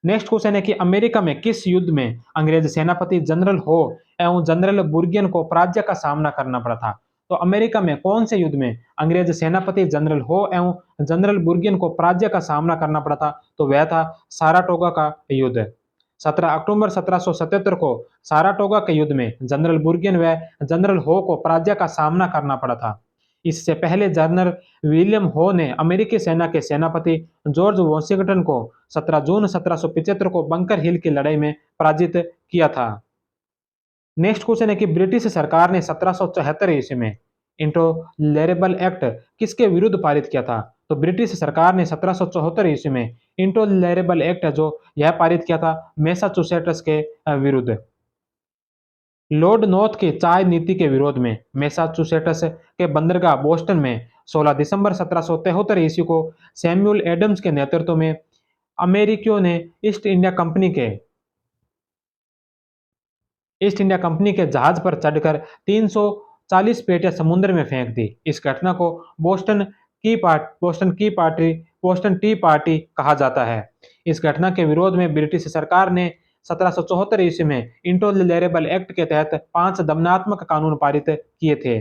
नेक्स्ट क्वेश्चन है कि अमेरिका में किस युद्ध में अंग्रेज सेनापति जनरल हो एवं जनरल बुर्गियन को पराजय का सामना करना पड़ा था? तो अमेरिका में कौन से युद्ध में अंग्रेज सेनापति जनरल हो एवं जनरल बुर्गियन को पराजय का सामना करना पड़ा था? तो वह था साराटोगा का युद्ध। 17 अक्टूबर 1777 को साराटोगा के युद्ध में जनरल बुर्गियन व जनरल हो को पराजय का सामना करना पड़ा था। इससे पहले जनरल विलियम हो ने अमेरिकी सेना के सेनापति जॉर्ज वॉशिंगटन को 17 जून 1775 को बंकर हिल की लड़ाई में पराजित किया था। नेक्स्ट क्वेश्चन है कि ब्रिटिश सरकार ने 1774 ईस्वी में इंटोलेरेबल एक्ट किसके विरुद्ध पारित किया था? तो ब्रिटिश सरकार ने 1774 ईस्वी में इंटोलेरेबल एक्ट है जो यह पारित किया था मैसाचुसेट्स के विरुद्ध। लॉर्ड नॉर्थ की चाय नीति के विरोध में मैसाचुसेट्स के बंदरगाह बोस्टन में 16 दिसंबर 1773 ईस्वी को सैमुअल एडम्स के नेतृत्व में अमेरिकियों ने ईस्ट इंडिया कंपनी के जहाज पर चढ़कर 340 पेटियां समुद्र में फेंक दी। इस घटना को बोस्टन टी पार्टी कहा जाता है। इस घटना के विरोध में ब्रिटिश सरकार ने 1774 ईस्वी में इंटोलेरेबल एक्ट के तहत 5 दमनात्मक कानून पारित किए थे।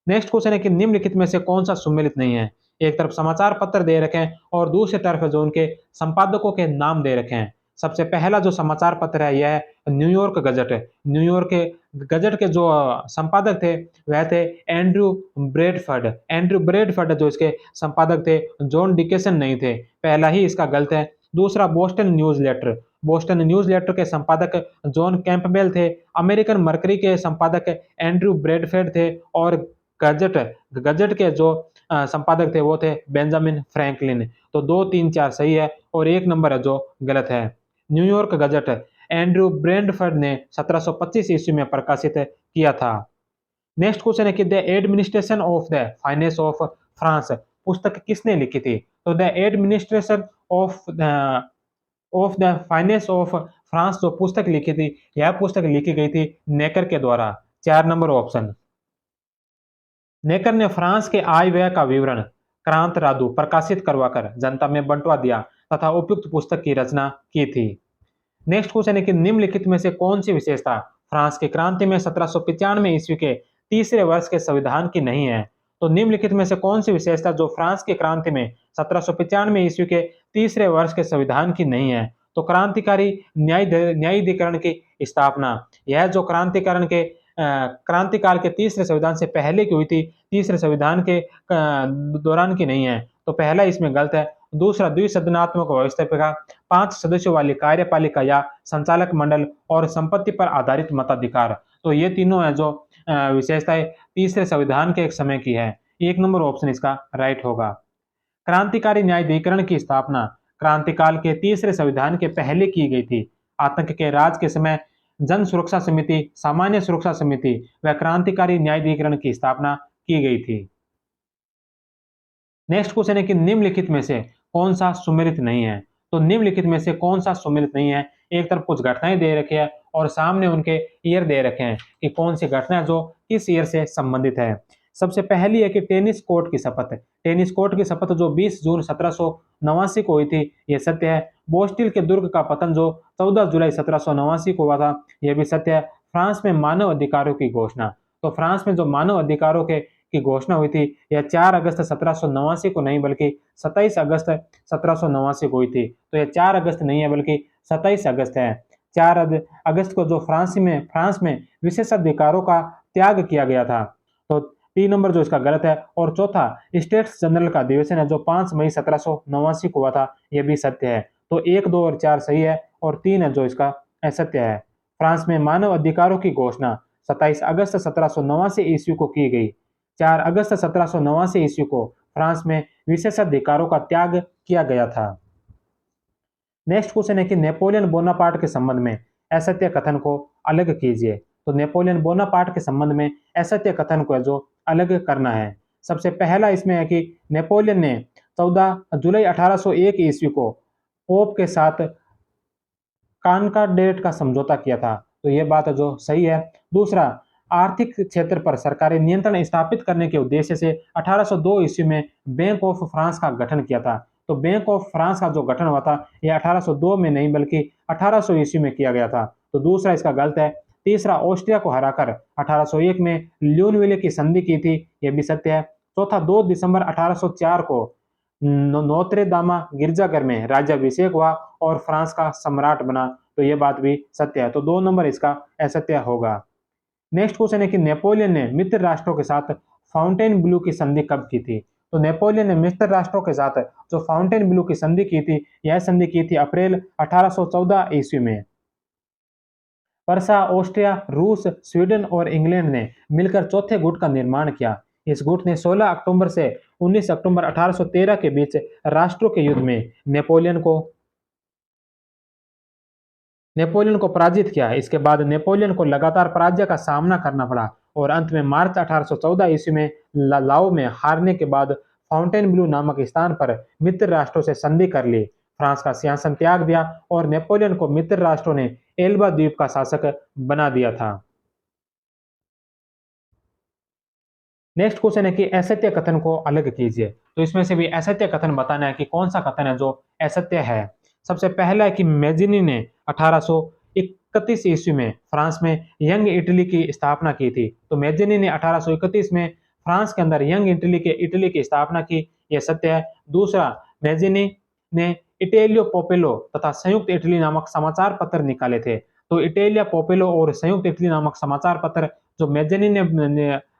नेक्स्ट क्वेश्चन है कि निम्नलिखित में से कौन सा सुमेलित नहीं है? एक तरफ समाचार पत्र दे रखे हैं और दूसरी तरफ जो उनके संपादकों के नाम दे रखे हैं। सबसे पहला जो समाचार पत्र है यह न्यूयॉर्क गजट है। न्यूयॉर्क के गजट के जो संपादक थे वह थे एंड्रू ब्रेडफर्ड जो इसके संपादक थे। जॉन डिकेसन नहीं थे। पहला ही इसका गलत है। दूसरा, बोस्टन न्यूज लेटर के संपादक जॉन कैंपबेल थे। अमेरिकन मर्करी के संपादक एंड्रू ब्रेडफर्ड थे और गजट गजट के जो संपादक थे वो थे बेंजामिन फ्रैंकलिन। तो 2, 3, 4 सही है और 1 नंबर है जो गलत है। न्यूयॉर्क गजट एंड्रू ब्रेडफर्ड ने 1725 ईस्वी में प्रकाशित किया था। नेक्स्ट क्वेश्चन है कि the administration of the finance of France पुस्तक किसने लिखी थी? तो the administration of the finance of France जो पुस्तक लिखी थी, यह पुस्तक लिखी गई थी नेकर के द्वारा। 4 नंबर ऑप्शन। नेकर ने फ्रांस के आय व्यय का विवरण क्रांतरादु प्रकाशित करवाकर जनता में बंटवा दिया तथा उपयुक्त पुस्तक की रचना की थी। नेक्स्ट क्वेश्चन है कि निम्नलिखित में से कौन सी विशेषता फ्रांस की क्रांति में 1795 ईस्वी के तीसरे वर्ष के संविधान की नहीं है? तो निम्नलिखित में से कौन सी विशेषता जो फ्रांस की क्रांति में 1795 ईस्वी के तीसरे वर्ष के संविधान की नहीं है? तो क्रांतिकारी न्यायाधिकरण की स्थापना। यह जो क्रांतिकाल के तीसरे संविधान से पहले की हुई थी, तीसरे संविधान के दौरान की नहीं है। तो पहला इसमें गलत है। दूसरा, द्विसदनात्मक व्यवस्था, 5 सदस्यों वाली कार्यपालिका या संचालक मंडल और संपत्ति पर आधारित मताधिकार। तो ये तीनों है जो विशेषताएं तीसरे संविधान के एक समय की है। 1 नंबर ऑप्शन इसका राइट होगा। क्रांतिकारी न्यायाधिकरण की स्थापना क्रांतिकाल के तीसरे संविधान के पहले की गई थी। आतंक के राज के समय जन सुरक्षा समिति, सामान्य सुरक्षा समिति व क्रांतिकारी न्यायाधिकरण की स्थापना की गई थी। नेक्स्ट क्वेश्चन है कि निम्नलिखित में से कौन सा सुमेलित नहीं है। तो निम्नलिखित में से कौन सा सुमेलित नहीं है। एक तरफ कुछ घटनाएं दे रखी है और सामने उनके ईयर दे रखे हैं कि कौन सी घटना जो किस ईयर से संबंधित है। सबसे पहली है कि टेनिस कोर्ट की शपथ। टेनिस कोर्ट की शपथ जो 20 जून 1789 को हुई थी, यह सत्य है। बोस्टिल के दुर्ग का पतन जो 14 जुलाई 1789 को हुआ था, यह भी सत्य है। फ्रांस में मानव अधिकारों की घोषणा। तो फ्रांस में जो मानव अधिकारों के की घोषणा हुई थी, यह 4 अगस्त 1789 को नहीं बल्कि 27 अगस्त 1789 को हुई थी। तो यह 4 अगस्त नहीं है बल्कि 27 अगस्त है। 4 अगस्त को जो फ्रांस में विशेषाधिकारों का त्याग किया गया था। तो 3 नंबर जो इसका गलत है। और चौथा, स्टेट्स जनरल का अधिवेशन है जो 5 मई 1789 को हुआ था, यह भी सत्य है। तो 1, 2 और 4 सही है और 3 है जो इसका असत्य है। फ्रांस में मानव अधिकारों की घोषणा 27 अगस्त 1789 ईस्वी को की गई। 4 अगस्त 1789 ईस्वी को फ्रांस में विशेषाधिकारों का त्याग किया गया था। नेक्स्ट क्वेश्चन है कि नेपोलियन बोनापार्ट के संबंध में असत्य कथन को अलग कीजिए। तो नेपोलियन बोनापार्ट के संबंध में असत्य कथन को जो अलग करना है। सबसे पहला इसमें है कि नेपोलियन ने 14 जुलाई 1801 ईस्वी को पोप के साथ कॉनकॉर्डेट का समझौता किया था। तो यह बात जो सही है। दूसरा, आर्थिक क्षेत्र पर सरकारी नियंत्रण स्थापित करने के उद्देश्य से 1802 ईस्वी में बैंक ऑफ फ्रांस का गठन किया था। तो बैंक ऑफ फ्रांस का जो गठन हुआ था, यह 1802 में नहीं बल्कि 1800 ईस्वी में किया गया था। तो दूसरा इसका गलत है। तीसरा, ऑस्ट्रिया को हराकर 1801 में ल्यूनविले की संधि की थी, यह भी सत्य है। चौथा, 2 दिसंबर 1804 को नोत्रे दामा गिरजाघर में राज्याभिषेक हुआ और फ्रांस का सम्राट बना। तो यह बात भी सत्य है। तो 2 नंबर इसका असत्य होगा। नेक्स्ट क्वेश्चन है कि नेपोलियन ने मित्र राष्ट्रों के साथ फाउंटेन ब्लू की संधि कब की थी। तो नेपोलियन ने मित्र राष्ट्रों के साथ जो फाउंटेन ब्लू की संधि की थी, यह संधि की थी अप्रैल 1814 ईस्वी में। पर्सा, ऑस्ट्रिया, रूस, स्वीडन और इंग्लैंड ने मिलकर चौथे गुट का निर्माण किया। इस गुट ने 16 अक्टूबर से 19 अक्टूबर 1813 के बीच राष्ट्रों के युद्ध में नेपोलियन को पराजित किया। इसके बाद नेपोलियन को लगातार पराजय का सामना करना पड़ा और अंत में मार्च 1814 ईस्वी में लाओ में हारने के बाद फाउंटेन ब्लू नामक स्थान पर मित्र राष्ट्रों से संधि कर ली। फ्रांस का सिंहासन त्याग दिया और नेपोलियन को मित्र राष्ट्रों ने एल्बा द्वीप का शासक बना दिया था। नेक्स्ट क्वेश्चन है कि असत्य कथन को अलग कीजिए। तो इसमें से भी असत्य कथन बताना है कि कौन सा कथन है जो असत्य है। सबसे पहला है कि मैजिनी ने 1831 ईस्वी में फ्रांस में यंग इटली की स्थापना की थी। तो मैजिनी ने 1831 में फ्रांस के अंदर यंग इटली की स्थापना की, यह सत्य है। दूसरा, मैजिनी ने इटेलियो पोपेलो तथा संयुक्त इटली नामक समाचार पत्र निकाले थे। तो इटेलिया पोपेलो और संयुक्त इटली नामक समाचार पत्र जो मैजिनी ने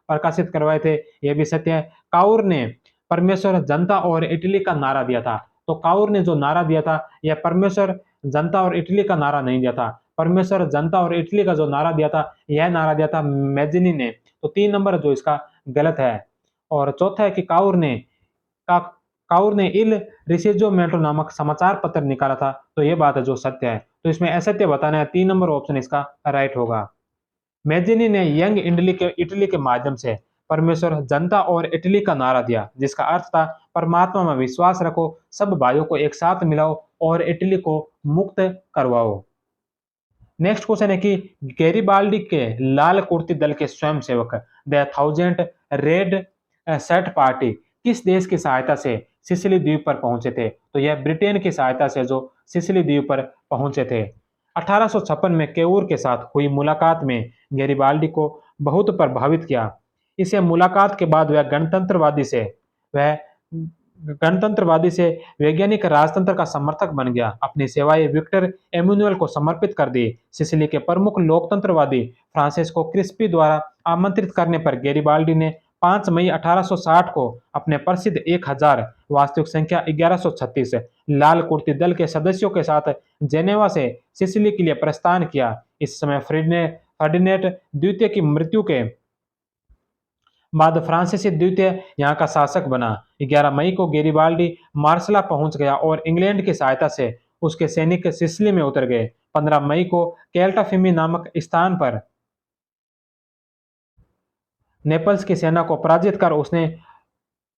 प्रकाशित करवाए थे, यह भी सत्य है। काउर ने परमेश्वर, जनता और इटली का नारा दिया था। तो काउर ने जो नारा दिया था, यह परमेश्वर, जनता और इटली का नारा नहीं दिया था। परमेश्वर, जनता और इटली का जो नारा दिया था, यह नारा दिया था मैजिनी ने। तो 3 नंबर जो इसका गलत है। और चौथा है कि का, काउर ने इल रिसेजोमेंटो नामक समाचार पत्र निकाला था। तो यह बात है जो सत्य है। तो इसमें असत्य बताना है, 3 नंबर ऑप्शन इसका राइट होगा। मैजिनी ने यंग इटली के माध्यम से परमेश्वर, जनता और इटली का नारा दिया, जिसका अर्थ था परमात्मा में विश्वास रखो, सब भाइयों को एक साथ मिलाओ और इटली को मुक्त करवाओ। नेक्स्ट क्वेश्चन है कि गैरिबाल्डी के लाल कुर्ती दल के स्वयंसेवक the thousand red shirt party किस देश की सहायता से सिसिली द्वीप पर पहुंचे थे। तो यह ब्रिटेन की सहायता से जो सिसिली द्वीप पर पहुंचे थे। 1856 में केऊर के साथ हुई मुलाकात में गैरिबाल्डी को बहुत प्रभावित किया। इसे मुलाकात के बाद वह गणतंत्रवादी से वैज्ञानिक राजतंत्र का समर्थक बन गया। अपनी सेवाएं विक्टर एमुनुअल को समर्पित कर दी। सिसिली के प्रमुख लोकतंत्रवादी फ्रांसिस्को क्रिस्पी द्वारा आमंत्रित करने पर गैरिबाल्डी ने 5 मई 1860 को अपने प्रसिद्ध 1000 वास्तविक संख्या 1136 लाल कुर्ती दल के सदस्यों के साथ जेनेवा से सिसिली के लिए प्रस्थान किया। इस समय फर्डिनेंड द्वितीय की मृत्यु के बाद फ्रांसीसी द्वितीय यहाँ का शासक बना। 11 मई को गेरिबाल्डी मार्सला पहुंच गया और इंग्लैंड की सहायता से उसके सैनिक सिसिली में उतर गए। 15 मई को कैल्टाफिमी नामक स्थान पर नेपल्स की सेना को पराजित कर उसने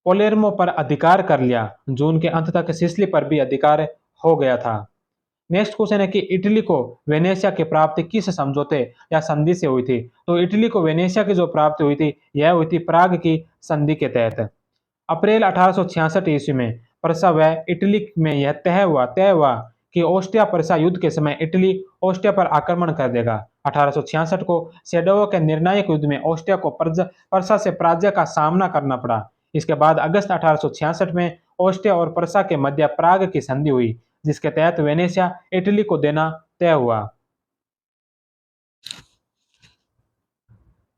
पोलेर्मो पर अधिकार कर लिया। जून के अंत तक सिसिली पर भी अधिकार हो गया था। नेक्स्ट क्वेश्चन है कि इटली को वेनेशिया की प्राप्ति किस समझौते या संधि से हुई थी? तो इटली को वेनेशिया की जो प्राप्ति हुई थी यह हुई थी प्राग की संधि के तहत। अप्रैल 1866 ईस्वी में प्रसा व इटली में यह तय हुआ कि ऑस्ट्रिया प्रसा युद्ध के समय इटली ऑस्ट्रिया पर आक्रमण कर देगा। 1866 को सेडोवो के निर्णायक युद्ध में ऑस्ट्रिया को प्रसा से पराजय का सामना करना पड़ा। इसके बाद अगस्त 1866 में ऑस्ट्रिया और प्रसा के मध्य प्राग की संधि हुई, जिसके तहत वेनेशिया इटली को देना तय हुआ।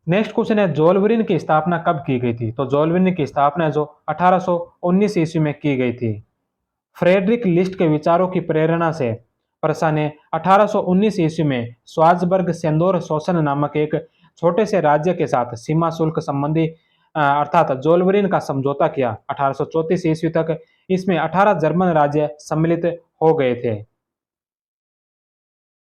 नेक्स्ट क्वेश्चन है जोलवरिन की स्थापना कब की गई थी? तो जोलवरिन की स्थापना जो 1819 ईस्वी में की गई थी। फ्रेडरिक लिस्ट के विचारों की प्रेरणा से प्रसा ने 1819 ईस्वी में स्वार्जबर्ग सेंदोर शोसन नामक एक छोटे से राज्य के साथ सीमा शुल्क संबंधी अर्थात जोलवरिन का समझौता किया। 1834 ईस्वी तक इसमें 18 जर्मन राज्य सम्मिलित हो गए थे।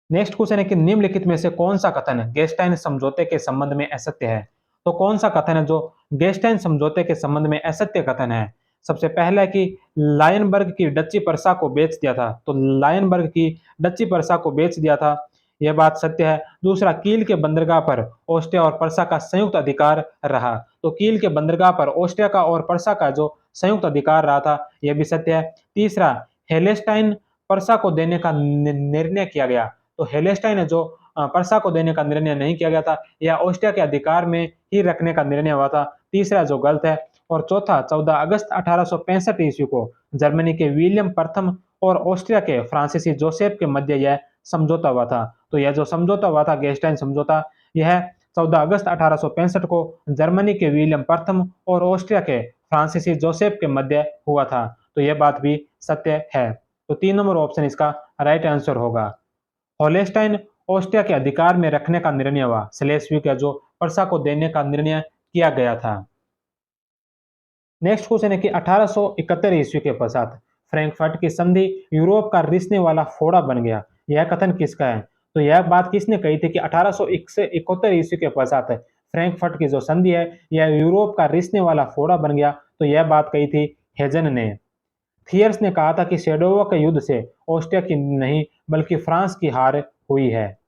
नेक्स्ट क्वेश्चन है कि निम्नलिखित में से कौन सा कथन गेस्टाइन समझौते के संबंध में असत्य है? तो कौन सा कथन है जो गेस्टाइन समझौते के संबंध में असत्य कथन है? सबसे पहला है कि लायनबर्ग की डच्ची प्रसा को बेच दिया था। तो लायनबर्ग की डच्ची प्रसा को बेच दिया था, यह बात सत्य है। दूसरा, कील के बंदरगाह पर ऑस्ट्रिया और प्रसा का संयुक्त अधिकार रहा। तो कील के बंदरगाह पर ऑस्ट्रिया का और प्रसा का जो संयुक्त अधिकार रहा था, यह भी सत्य है। तीसरा, हेलेस्टाइन प्रसा को देने का निर्णय किया गया। तो हेलेस्टाइन है जो प्रसा को देने का निर्णय नहीं किया गया था, यह ऑस्ट्रिया के अधिकार में ही रखने का निर्णय हुआ था। तीसरा जो गलत है। और चौथा, 14 अगस्त 1865 ईस्वी को जर्मनी के विलियम प्रथम और ऑस्ट्रिया के फ्रांसीसी जोसेफ के मध्य यह समझौता हुआ था। तो यह जो समझौता हुआ था गेस्टाइन समझौता, यह 14 अगस्त 1865 को जर्मनी के विलियम प्रथम और ऑस्ट्रिया के फ्रांसीसी जोसेफ के मध्य हुआ था। तो यह बात भी सत्य है। तो 3 नंबर ऑप्शन इसका राइट आंसर होगा। होलेस्टाइन ऑस्ट्रिया के अधिकार में रखने का निर्णय हुआ। स्लेस्विग जो प्रसा को देने का निर्णय किया गया था। नेक्स्ट क्वेश्चन है कि 1871 ईस्वी के पश्चात फ्रैंकफर्ट की संधि यूरोप का रिसने वाला फोड़ा बन गया। यह कथन किसका है? तो यह बात किसने कही थी कि 1871 ईस्वी के पश्चात फ्रैंकफर्ट की जो संधि है यह यूरोप का रिसने वाला फोड़ा बन गया? तो यह बात कही थी हेजन ने। थियर्स ने कहा था कि सेडोवो के युद्ध से ऑस्ट्रिया की नहीं बल्कि फ्रांस की हार हुई है।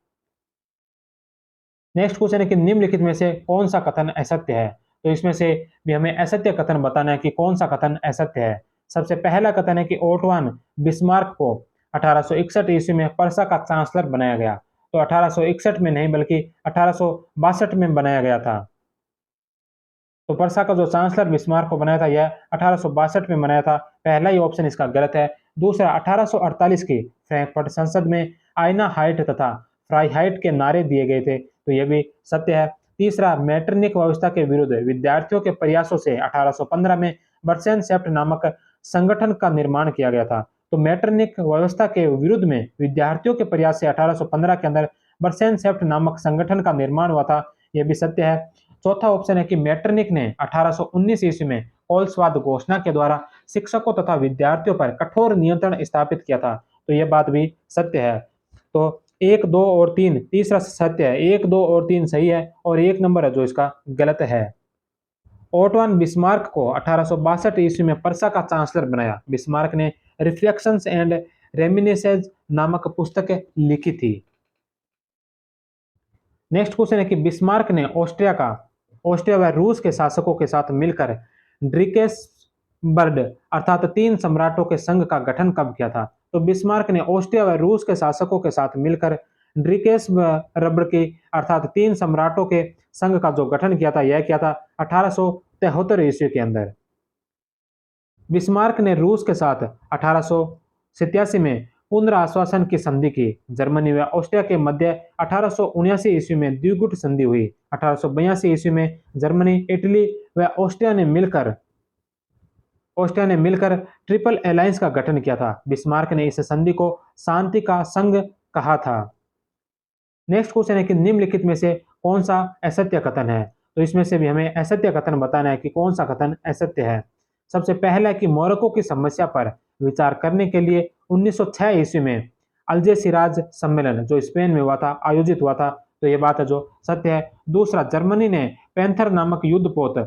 नेक्स्ट क्वेश्चन है कि निम्नलिखित में से कौन सा कथन असत्य है? तो इसमें से भी हमें असत्य कथन बताना है कि कौन सा कथन असत्य है। सबसे पहला कथन है कि ओटवान बिस्मार्क को 1861 ईस्वी में प्रसा का चांसलर बनाया गया। तो 1861 में नहीं बल्कि 1862 में बनाया गया था। तो प्रसा का जो चांसलर बिस्मार्क को बनाया था यह 1862 में बनाया था। पहला ही ऑप्शन इसका गलत है। दूसरा, 1848 की फ्रैंकफर्ट संसद में आइना हाइट तथा फ्राइहाइट के नारे दिए गए थे। तो यह भी सत्य है। तीसरा, मैटरनिक व्यवस्था के विरुद्ध विद्यार्थियों के प्रयासों से 1815 में बर्सेनसेफ्ट नामक संगठन का निर्माण किया गया था। तो मैटरनिक व्यवस्था के विरुद्ध में विद्यार्थियों के प्रयास से 1815 के अंदर बर्सेनसेफ्ट नामक संगठन का निर्माण हुआ था, यह भी सत्य है। चौथा ऑप्शन है कि मैटरनिक ने 1819 ईस्वी में कोल्सवाद घोषणा के द्वारा शिक्षकों तथा विद्यार्थियों पर कठोर नियंत्रण स्थापित किया था। तो यह बात भी सत्य है। तो 1, 2 और 3 तीसरा सत्य है। 1, 2 और 3 सही है और 1 नंबर है जो इसका गलत है। ओटवान बिस्मार्क को 1862 ईस्वी में प्रसा का चांसलर बनाया। बिस्मार्क ने रिफ्लेक्शंस एंड रेमिनिसेंस नामक पुस्तक लिखी थी। नेक्स्ट क्वेश्चन है कि बिस्मार्क ने ऑस्ट्रिया व रूस के शासकों के साथ मिलकर ड्रिकेसबर्ग अर्थात 3 सम्राटों के संघ का गठन कब किया था? तो बिस्मार्क ने ऑस्ट्रिया व रूस के शासकों के साथ मिलकर ड्रिकेसबर्ग की अर्थात 3 सम्राटों के संघ का जो गठन किया था यह किया था 1873 ईस्वी के अंदर। बिस्मार्क ने रूस के साथ 1887 में पुनर्आश्वासन की संधि की। जर्मनी व ऑस्ट्रिया के मध्य 1879 ईस्वी में द्विगुट संधि हुई। 1882 ईस्वी में जर्मनी, इटली व ऑस्ट्रिया ने मिलकर ट्रिपल अलायंस का गठन किया था। बिस्मार्क ने इस संधि को शांति का संघ कहा था। नेक्स्ट क्वेश्चन है कि निम्नलिखित में से कौन सा असत्य कथन है? तो इसमें से भी हमें असत्य कथन बताना है कि कौन सा कथन असत्य है। सबसे पहला है कि मोरक्को की समस्या पर विचार करने के लिए 1906 ईस्वी में अल्जेसिराज सम्मेलन जो स्पेन में हुआ था, आयोजित हुआ था, तो ये बात है जो सत्य है। दूसरा, जर्मनी ने पैंथर नामक युद्धपोत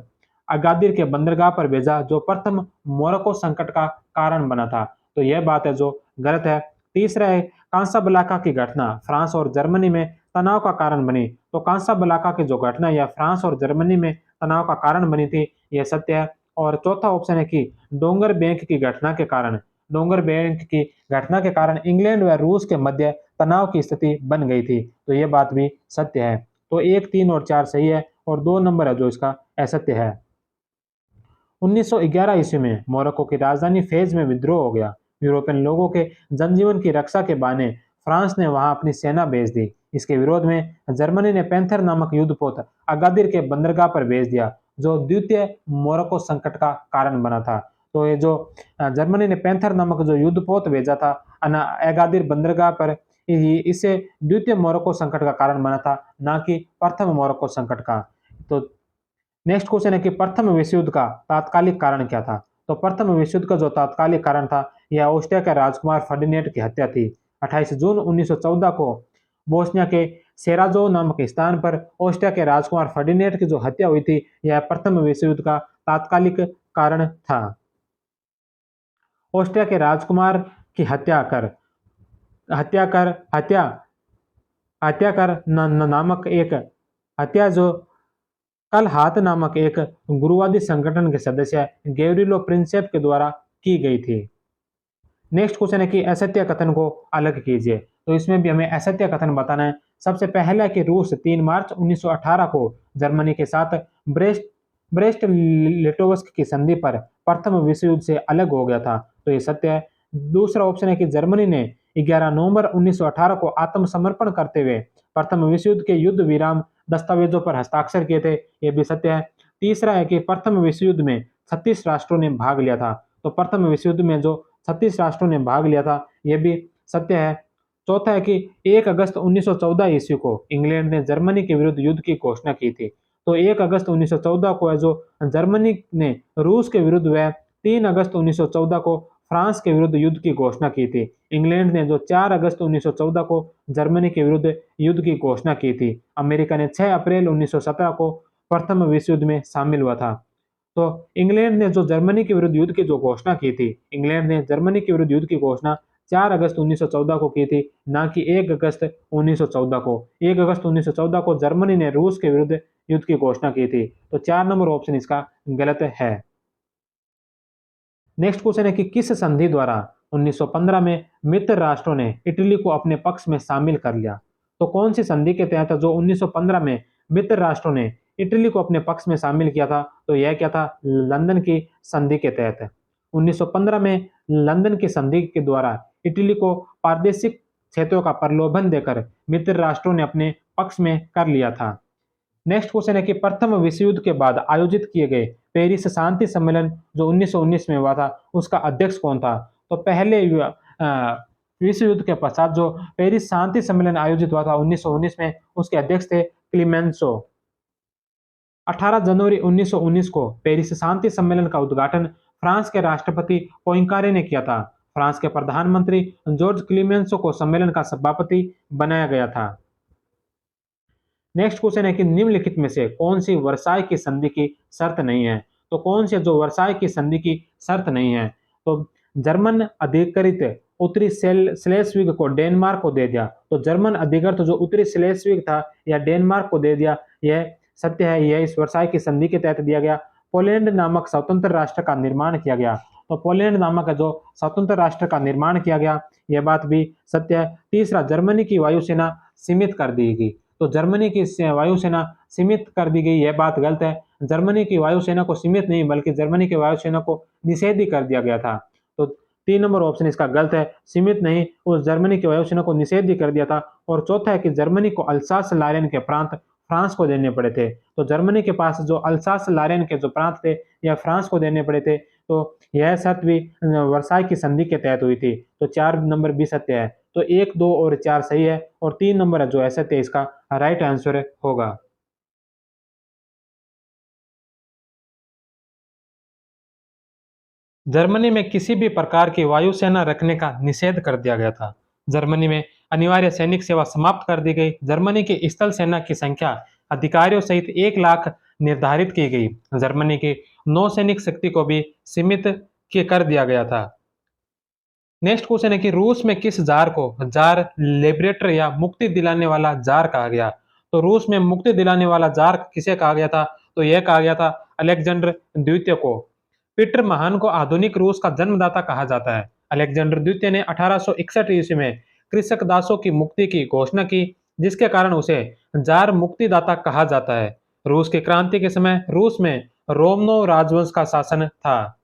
अगादिर के बंदरगाह पर भेजा जो प्रथम मोरक्को संकट का कारण बना था, तो यह बात है जो गलत है। तीसरा है, कासाब्लांका की घटना फ्रांस और जर्मनी में तनाव का कारण बनी, तो कासाब्लांका की जो घटना यह फ्रांस और जर्मनी में तनाव का कारण बनी थी, यह सत्य है। और चौथा ऑप्शन है कि डोंगर बैंक की घटना के कारण, डोंगर बैंक की घटना के कारण इंग्लैंड व रूस के मध्य तनाव की स्थिति बन गई थी, तो यह बात भी सत्य है। तो 1, 3 और 4 सही है और 2 नंबर है जो इसका असत्य है। 1911 ईस्वी में मोरक्को की राजधानी फेज में विद्रोह हो गया। यूरोपियन लोगों के जनजीवन की रक्षा के बहाने फ्रांस ने वहां अपनी सेना भेज दी। इसके विरोध में जर्मनी ने पैंथर नामक युद्धपोत अगादिर के बंदरगाह पर भेज दिया, जो द्वितीय मोरक्को संकट का कारण बना था। तो ये जो जर्मनी ने पैंथर नामक जो युद्धपोत भेजा था अगादिर बंदरगाह पर, इससे द्वितीय मोरक्को संकट का कारण बना था, ना कि प्रथम मोरक्को संकट का। तो नेक्स्ट क्वेश्चन है कि प्रथम विश्व युद्ध का तात्कालिक कारण क्या था? तो प्रथम विश्व युद्ध का जो तात्कालिक कारण था, यह ऑस्ट्रिया के राजकुमार फर्डिनेंड की हत्या थी। 28 जून 1914 को बोस्निया के सेराजो नामक स्थान पर ऑस्ट्रिया के राजकुमार फर्डिनेंड की जो हत्या हुई थी, यह प्रथम विश्व युद्ध का तात्कालिक कारण था। ऑस्ट्रिया के राजकुमार की हत्या कर हत्या हत्या कर नामक एक हत्या जो कल हाथ नामक एक गुरुवादी संगठन के सदस्य गैवरिलो प्रिंसेप के द्वारा की गई थी। नेक्स्ट क्वेश्चन है कि असत्य कथन को अलग कीजिए। तो इसमें भी हमें असत्य कथन बताना है। सबसे पहला है कि रूस 3 मार्च 1918 को जर्मनी के साथ ब्रेस्ट ब्रेस्ट लिटोवस्क की संधि पर प्रथम विश्व युद्ध से अलग हो गया था, तो ये सत्य है। दूसरा ऑप्शन है कि जर्मनी ने 11 नवंबर 1918 को आत्मसमर्पण करते हुए प्रथम विश्व युद्ध के युद्ध विराम दस्तावेजों पर हस्ताक्षर किए थे, ये भी सत्य है। तीसरा है कि प्रथम विश्व युद्ध में 36 राष्ट्रों ने भाग लिया था, तो प्रथम विश्व युद्ध में जो 36 राष्ट्रों ने भाग लिया था, यह भी सत्य है। चौथा है कि 1 अगस्त 1914 ईस्वी को इंग्लैंड ने जर्मनी के विरुद्ध युद्ध की घोषणा की थी, तो 1 अगस्त 1914 को है जो जर्मनी ने रूस के विरुद्ध व 3 अगस्त 1914 को फ्रांस के विरुद्ध युद्ध की घोषणा की थी। इंग्लैंड ने जो 4 अगस्त 1914 को जर्मनी के विरुद्ध युद्ध की घोषणा की थी। अमेरिका ने 6 अप्रैल 1917 को प्रथम विश्व युद्ध में शामिल हुआ था। तो इंग्लैंड ने जो जर्मनी के विरुद्ध युद्ध की जो घोषणा की थी, इंग्लैंड ने जर्मनी के विरुद्ध युद्ध की घोषणा 4 अगस्त 1914 को की थी, ना कि 1 अगस्त 1914 को। 1 अगस्त 1914 को जर्मनी ने रूस के विरुद्ध युद्ध की घोषणा की थी, तो 4 नंबर ऑप्शन इसका गलत है। नेक्स्ट क्वेश्चन है कि किस संधि द्वारा 1915 में मित्र राष्ट्रों ने इटली को अपने पक्ष में शामिल कर लिया? तो कौन सी संधि के तहत जो 1915 में मित्र राष्ट्रों ने इटली को अपने पक्ष में शामिल किया था, तो यह क्या था? लंदन की संधि के तहत। 1915 में लंदन की संधि के द्वारा इटली को प्रादेशिक क्षेत्रों का प्रलोभन देकर मित्र राष्ट्रों ने अपने पक्ष में कर लिया था। नेक्स्ट क्वेश्चन है कि प्रथम विश्व युद्ध के बाद आयोजित किए गए पेरिस शांति सम्मेलन जो 1919 में हुआ था, उसका अध्यक्ष कौन था? तो पहले विश्व युद्ध के पश्चात जो पेरिस शांति सम्मेलन आयोजित हुआ था 1919 में, उसके अध्यक्ष थे क्लीमेंसो। 18 जनवरी 1919 को पेरिस शांति सम्मेलन का उद्घाटन फ्रांस के राष्ट्रपति पोइंकारे ने किया था। फ्रांस के प्रधानमंत्री जॉर्ज क्लीमेंसो को सम्मेलन का सभापति बनाया गया था। नेक्स्ट क्वेश्चन है कि निम्नलिखित में से कौन सी वर्साई की संधि की शर्त नहीं है? तो कौन सी जो वर्साई की संधि की शर्त नहीं है? तो जर्मन अधिकृत उत्तरी स्लेस्विग को डेनमार्क को दे दिया, तो जर्मन अधिकृत जो उत्तरी स्लेस्विग था या डेनमार्क को दे दिया, यह सत्य है, यह इस वर्साई की संधि के तहत दिया गया। पोलैंड नामक स्वतंत्र राष्ट्र का निर्माण किया गया, तो पोलैंड नामक जो स्वतंत्र राष्ट्र का निर्माण किया गया, यह बात भी सत्य है। तीसरा, जर्मनी की वायुसेना सीमित कर दी गई, तो जर्मनी की वायुसेना सीमित कर दी गई, यह बात गलत है। जर्मनी की वायुसेना को सीमित नहीं बल्कि जर्मनी की वायुसेना को निषेध ही कर दिया गया था, तो 3 नंबर ऑप्शन इसका गलत है। सीमित नहीं, उस जर्मनी की वायुसेना को निषेध ही कर दिया था। और चौथा है कि जर्मनी को अल्सास लारेन के प्रांत फ्रांस को देने पड़े थे, तो जर्मनी के पास जो अल्सास लारेन के जो प्रांत थे यह फ्रांस को देने पड़े थे, तो यह शर्त भी वर्साई की संधि के तहत हुई थी, तो 4 नंबर भी सत्य है। तो 1, 2 और 4 सही है और 3 नंबर है जो असत्य है, इसका राइट आंसर होगा। जर्मनी में किसी भी प्रकार की वायुसेना रखने का निषेध कर दिया गया था। जर्मनी में अनिवार्य सैनिक सेवा समाप्त कर दी गई। जर्मनी की स्थल सेना की संख्या अधिकारियों सहित 1 लाख निर्धारित की गई। जर्मनी की नौसैनिक शक्ति को भी सीमित कर दिया गया था। नेक्स्ट क्वेश्चन है कि रूस में किस जार को जार लिबरेटर या मुक्ति दिलाने वाला जार कहा गया? तो रूस में मुक्ति दिलाने वाला जार किसे कहा गया था? तो यह कहा गया था अलेक्जेंडर द्वितीय को। पीटर महान को आधुनिक रूस का जन्मदाता कहा जाता है। अलेक्जेंडर द्वितीय ने 1861 ईस्वी में कृषक दासों की मुक्ति की घोषणा की, जिसके कारण उसे जार मुक्तिदाता कहा जाता है। रूस की क्रांति के समय रूस में रोमनो राजवंश का शासन था।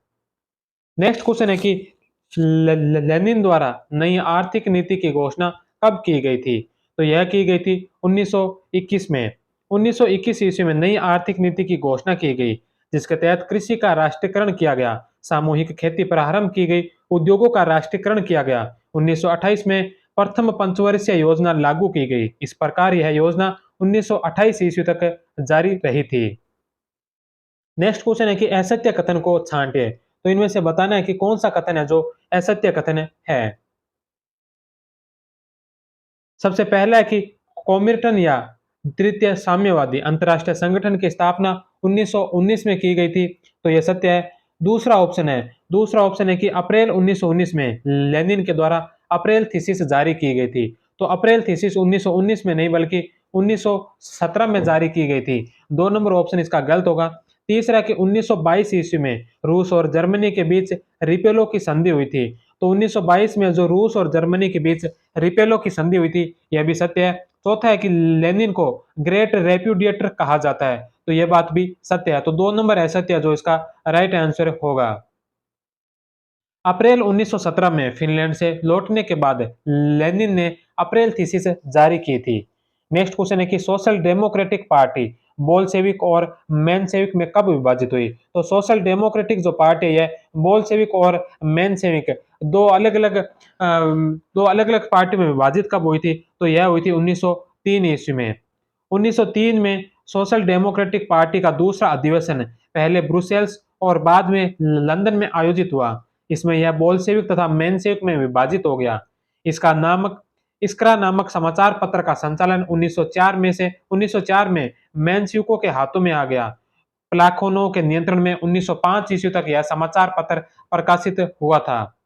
नेक्स्ट क्वेश्चन है कि लेनिन द्वारा नई आर्थिक नीति की घोषणा कब की गई थी? तो यह की गई थी 1921 में। 1921 ईस्वी में नई आर्थिक नीति की घोषणा की गई, जिसके तहत कृषि का राष्ट्रीयकरण किया गया, सामूहिक खेती प्रारंभ की गई, उद्योगों का राष्ट्रीयकरण किया गया। 1928 में प्रथम पंचवर्षीय योजना लागू की गई। इस प्रकार यह योजना 1928 ईस्वी तक जारी रही थी। नेक्स्ट क्वेश्चन है कि असत्य कथन को छांटे। तो इनमें से बताना है कि कौन सा कथन है जो असत्य कथन है। सबसे पहला है कि कोमिर्टन या तृतीय साम्यवादी अंतरराष्ट्रीय संगठन की स्थापना 1919 में की गई थी, तो यह सत्य है। दूसरा ऑप्शन है कि अप्रैल 1919 में लेनिन के द्वारा अप्रैल थीसिस जारी की गई थी। तो अप्रैल थीसिस 1919 में नहीं बल्कि 1917 में जारी की गई थी। 2 नंबर ऑप्शन इसका गलत होगा। तीसरा कि 1922 ईस्वी में रूस और जर्मनी के बीच रिपेलो की संधि हुई थी। तो 1922 में जो रूस और जर्मनी के बीच रिपेलो की संधि हुई थी, यह भी सत्य है। चौथा है कि लेनिन को ग्रेट रेप्यूडिएटर कहा जाता है, तो यह बात भी सत्य है। तो 2 नंबर असत्य है जो इसका राइट आंसर होगा। अप्रैल 1917 में फिनलैंड से लौटने के बाद लेनिन ने अप्रैल थीसिस जारी की थी। नेक्स्ट क्वेश्चन है कि सोशल डेमोक्रेटिक पार्टी बोल्शेविक और मेनसेविक में कब विभाजित हुई? तो सोशल डेमोक्रेटिक जो पार्टी है, बोल्शेविक और मेनसेविक दो अलग अलग पार्टी में विभाजित कब हुई थी? तो यह हुई थी 1903 ईस्वी में। 1903 में सोशल डेमोक्रेटिक पार्टी का दूसरा अधिवेशन पहले ब्रुसेल्स और बाद में लंदन में आयोजित हुआ। इसमें यह बोल्शेविक तथा मेनसेविक में विभाजित हो गया। इस्क्रा नामक समाचार पत्र का संचालन 1904 में मेनसेविकों के हाथों में आ गया। प्लाखोनोव के नियंत्रण में 1905 ईस्वी तक यह समाचार पत्र प्रकाशित हुआ था।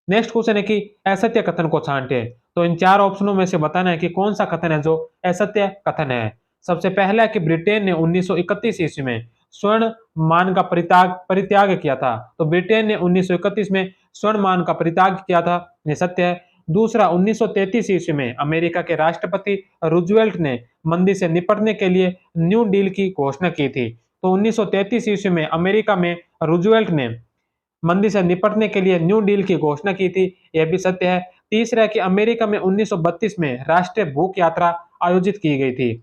नेक्स्ट क्वेश्चन है कि असत्य कथन को छांटे। तो इन 4 ऑप्शनों में से बताना है कि कौन सा कथन है जो असत्य कथन है। सबसे पहला है कि ब्रिटेन ने 1931 ईस्वी में स्वर्ण मान का परित्याग किया था। तो ब्रिटेन ने 1931 में स्वर्ण मान का परित्याग किया था, ये सत्य है। दूसरा, 1933 ईस्वी में अमेरिका के राष्ट्रपति रूजवेल्ट ने मंदी से निपटने के लिए न्यू डील की घोषणा की थी। तो 1933 ईस्वी में अमेरिका में रूजवेल्ट ने मंदी से निपटने के लिए न्यू डील की घोषणा की थी, यह भी सत्य है। तीसरा है कि अमेरिका में 1932 में राष्ट्रीय भूख यात्रा आयोजित की गई थी।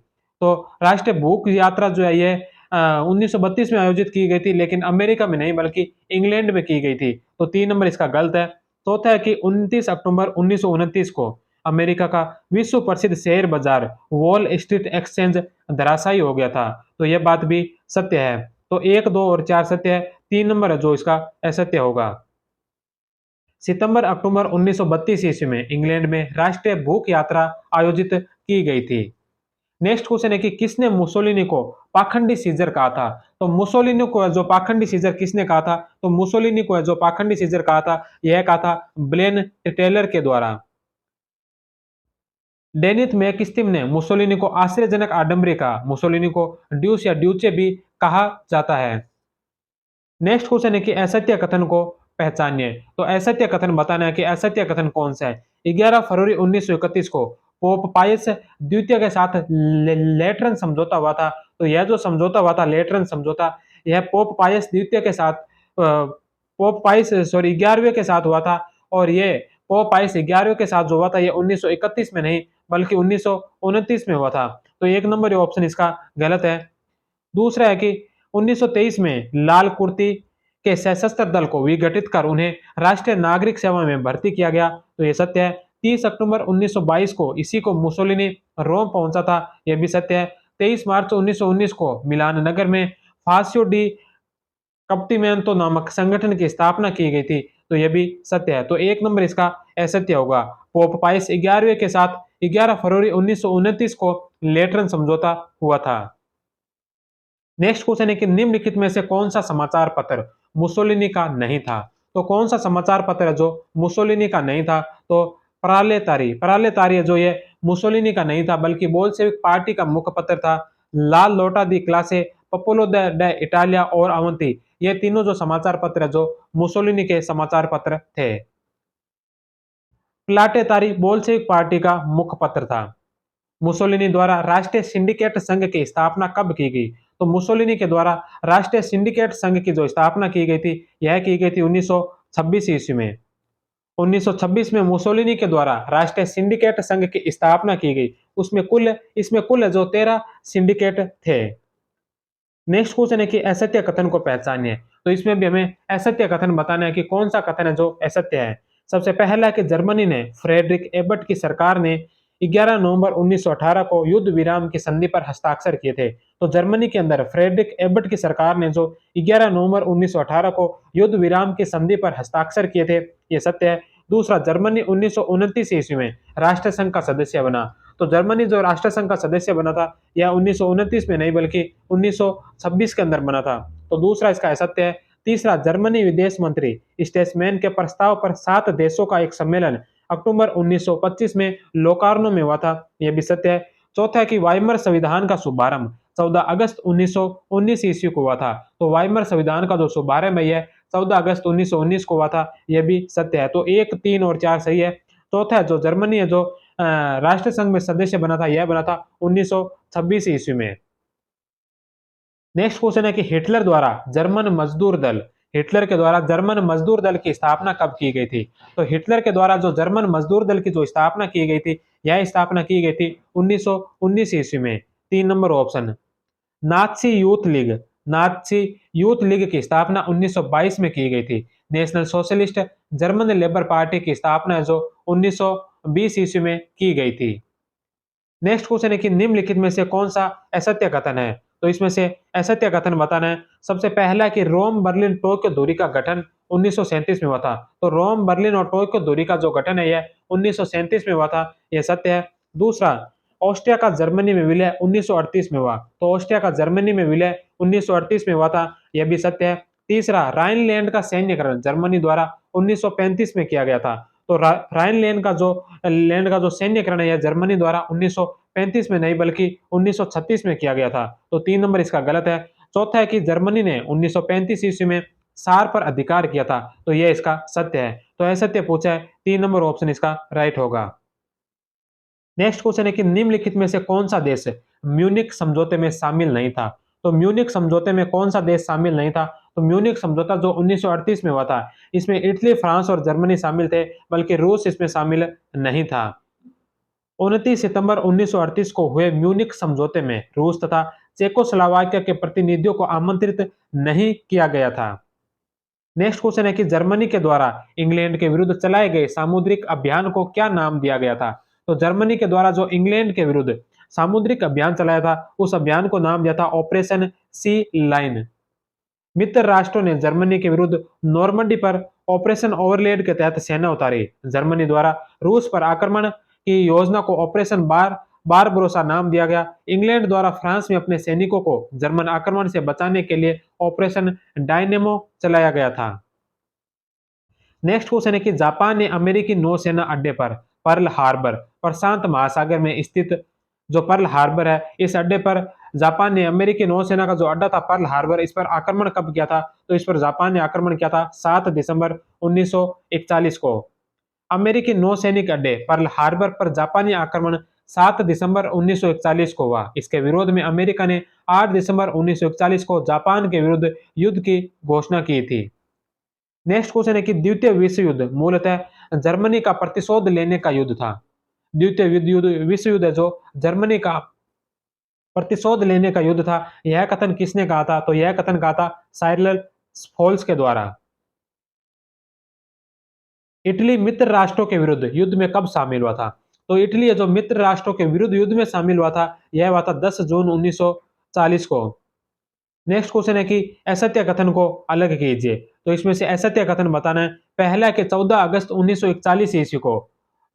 तो राष्ट्रीय भूख यात्रा जो है ये 1932 में आयोजित की गई थी, लेकिन अमेरिका में नहीं बल्कि इंग्लैंड में की गई थी। तो 3 नंबर इसका गलत है। चौथा है कि 29 अक्टूबर 1929 को अमेरिका का विश्व प्रसिद्ध शेयर बाजार वॉल स्ट्रीट एक्सचेंज धराशायी हो गया था। तो यह बात भी सत्य है। तो 1, 2 और 4 सत्य है। 3 नंबर है जो इसका असत्य होगा। सितंबर अक्टूबर 1932 ईस्वी में इंग्लैंड में राष्ट्रीय भूख यात्रा आयोजित की गई थी। नेक्स्ट क्वेश्चन है कि किसने मुसोलिनी को पाखंडी सीजर कहा था? तो मुसोलिनी को जो पाखंडी सीजर किसने कहा था? तो मुसोलिनी को जो पाखंडी सीजर कहा था, यह कहा था ब्लेन टेलर के द्वारा। डेनिथ मैकिस्टिम ने मुसोलिनी को आश्चर्यजनक आडंबरी कहा। मुसोलिनी को ड्यूस या ड्यूचे भी कहा जाता है। नेक्स्ट क्वेश्चन है कि असत्य कथन को पहचानिए। तो असत्य कथन बताना है कि असत्य कथन कौन सा है। 11 फरवरी 1931 को पोप पायस द्वितीय के साथ लेटरन समझौता हुआ था। तो यह जो समझौता हुआ था लेटरन समझौता, यह पोप पायस द्वितीय के साथ पोप पायस सॉरी 11वें के साथ हुआ था। और ये पोप पायस 11वें के साथ जो हुआ था ये 1931 में नहीं बल्कि 1929 में हुआ था। तो 1 नंबर ऑप्शन इसका गलत है। दूसरा है कि 1923 में लाल कुर्ती के सशस्त्र दल को विघटित कर उन्हें राष्ट्रीय नागरिक सेवा में भर्ती किया गया, तो यह सत्य है। 30 अक्टूबर 1922 को इसी को मुसोलिनी रोम पहुंचा था, यह भी सत्य है। 23 मार्च 1919 को मिलान नगर में फासियो डी कप्टिमेंतो नामक संगठन की स्थापना की गई थी, तो यह भी सत्य है। तो 1 नंबर इसका असत्य होगा। पोप पाइस 11वें के साथ 11 फरवरी 1929 को लेटरन समझौता हुआ था। नेक्स्ट क्वेश्चन है कि निम्नलिखित में से कौन सा समाचार पत्र मुसोलिनी का नहीं था? तो कौन सा समाचार पत्र है जो मुसोलिनी का नहीं था? तो परालेतारी है जो ये मुसोलिनी का नहीं था, बल्कि बोल्शेविक पार्टी का मुखपत्र था। लाल लोटा दी क्लासे, पपोलो द इटालिया और अवंती, ये तीनों जो समाचार पत्र है जो मुसोलिनी के समाचार पत्र थे। प्लाटेतारी बोल्शेविक पार्टी का मुखपत्र था। मुसोलिनी द्वारा राष्ट्रीय सिंडिकेट संघ की स्थापना कब की गई? तो मुसोलिनी के द्वारा राष्ट्रीय सिंडिकेट संघ की जो स्थापना की गई थी, यह की गई थी 1926 ईस्वी में। 1926 में मुसोलिनी के द्वारा राष्ट्रीय सिंडिकेट संघ की स्थापना की गई। इसमें कुल जो 13 सिंडिकेट थे। नेक्स्ट क्वेश्चन है कि असत्य कथन को पहचानिए। तो इसमें भी हमें असत्य कथन बताना है कि कौन सा कथन है जो असत्य है। सबसे पहला है कि जर्मनी ने फ्रेडरिक एबर्ट की सरकार ने 11 नवंबर 1918 को युद्ध विराम की संधि पर हस्ताक्षर किए थे। तो जर्मनी के अंदर फ्रेडरिक एबर्ट की सरकार ने जो 11 नवंबर 1918 को युद्ध विराम की संधि पर हस्ताक्षर किए थे, ये सत्य है। दूसरा, जर्मनी 1929 ईस्वी में राष्ट्र संघ का सदस्य बना। तो जर्मनी जो राष्ट्र संघ का सदस्य बना था, यह 1929 में नहीं बल्कि 1926 के अंदर बना था। तो दूसरा इसका असत्य है। तीसरा, जर्मनी विदेश मंत्री स्टेट्समैन के प्रस्ताव पर 7 देशों का एक सम्मेलन अक्टूबर 1925 में लोकार्नो में हुआ था, यह भी सत्य है। चौथा है कि वाइमर संविधान का शुभारंभ 14 अगस्त 1919 ईस्वी को हुआ था। तो वाइमर संविधान का जो शुभारंभ है यह 14 अगस्त 1919 को हुआ था, यह भी सत्य है। तो 1, 3 और 4 सही है। चौथा है जो जर्मनी है जो राष्ट्र संघ में सदस्य बना था, यह बना था 1926 ईस्वी में। नेक्स्ट क्वेश्चन है कि हिटलर के द्वारा जर्मन मजदूर दल की स्थापना कब की गई थी? तो हिटलर के द्वारा जो जर्मन मजदूर दल की जो स्थापना की गई थी, यह स्थापना की गई थी 1919 ईस्वी में। 3 number option. Nazi youth league Nazi youth league की स्थापना 1922 में की गई थी। National socialist German labour party की स्थापना जो 1920 ईस्वी में की गई थी। नेक्स्ट क्वेश्चन है कि निम्नलिखित में से कौन सा असत्य कथन है? तो इसमें से असत्य कथन बताना है। सबसे पहला कि रोम बर्लिन टोक्यो दूरी का गठन 1937 में हुआ था। तो रोम बर्लिन और टोक्यो दूरी का जो गठन है यह 1937 में हुआ था, यह सत्य है। दूसरा, ऑस्ट्रिया का जर्मनी में विलय 1938 में हुआ। तो ऑस्ट्रिया का जर्मनी में विलय 1938 में हुआ था, यह भी सत्य है। तीसरा, राइनलैंड का सैन्यकरण जर्मनी द्वारा 1935 में किया गया था। तो राइनलैंड का जो सैन्यकरण है यह जर्मनी द्वारा 1935 में नहीं बल्कि 1936 में किया गया था। तो 3 नंबर इसका गलत है। चौथा है कि जर्मनी ने 1935 ईस्वी में सार पर अधिकार किया था, तो यह इसका सत्य है। तो असत्य पूछा है, 3 नंबर ऑप्शन इसका राइट होगा। नेक्स्ट क्वेश्चन है कि निम्नलिखित में से कौन सा देश म्यूनिक समझौते में शामिल नहीं था? तो म्यूनिक समझौते में कौन सा देश शामिल नहीं था? तो म्यूनिक समझौता जो 1938 में हुआ था, इसमें इटली, फ्रांस और जर्मनी शामिल थे, बल्कि रूस इसमें शामिल नहीं था। 29 सितंबर 1938 को हुए म्यूनिक समझौते में रूस तथा चेकोस्लोवाकिया के प्रतिनिधियों को आमंत्रित नहीं किया गया था। नेक्स्ट क्वेश्चन है कि जर्मनी के द्वारा इंग्लैंड के विरुद्ध चलाए गए सामुद्रिक अभियान को क्या नाम दिया गया था? तो जर्मनी के द्वारा जो इंग्लैंड के विरुद्ध सामुद्रिक अभियान चलाया था, उस अभियान को नाम दिया था ऑपरेशन सी लाइन। मित्र राष्ट्रों ने जर्मनी के विरुद्ध नॉर्मंडी पर ऑपरेशन ओवरलॉर्ड के तहत सेना उतारी। जर्मनी द्वारा रूस पर आक्रमण की योजना को ऑपरेशन बारबरोसा नाम दिया गया। इंग्लैंड द्वारा फ्रांस में अपने सैनिकों को जर्मन आक्रमण से बचाने के लिए ऑपरेशन डायनेमो चलाया गया था। नेक्स्ट क्वेश्चन है कि जापान ने अमेरिकी नौसेना अड्डे पर पर्ल हार्बर प्रशांत महासागर में स्थित जो पर्ल हार्बर है, इस अड्डे पर जापान ने अमेरिकी नौसेना का जो अड्डा था पर्ल हार्बर, इस पर आक्रमण कब किया था? तो इस पर जापान ने आक्रमण किया था 7 दिसंबर 1941 को। अमेरिकी नौसैनिक अड्डे पर्ल हार्बर पर जापानी आक्रमण 7 दिसंबर 1941 को हुआ। इसके विरोध में अमेरिका ने 8 दिसंबर 1941 को जापान के विरुद्ध युद्ध की घोषणा की थी। नेक्स्ट क्वेश्चन है कि द्वितीय विश्व युद्ध मूलतः जर्मनी का प्रतिशोध लेने का युद्ध था। विश्व युद्ध है जो जर्मनी का प्रतिशोध लेने का युद्ध था, यह कथन किसने कहा था? तो यह कथन कहा था साइरल फोल्स के द्वारा। इटली मित्र राष्ट्रों के विरुद्ध युद्ध में कब शामिल हुआ था? तो इटली जो मित्र राष्ट्रों के विरुद्ध युद्ध में शामिल हुआ था, यह हुआ था 10 जून 1940 को। नेक्स्ट क्वेश्चन है कि असत्य कथन को अलग कीजिए। तो इसमें से असत्य कथन बताना है। पहला कि 14 अगस्त 1941 ईस्वी को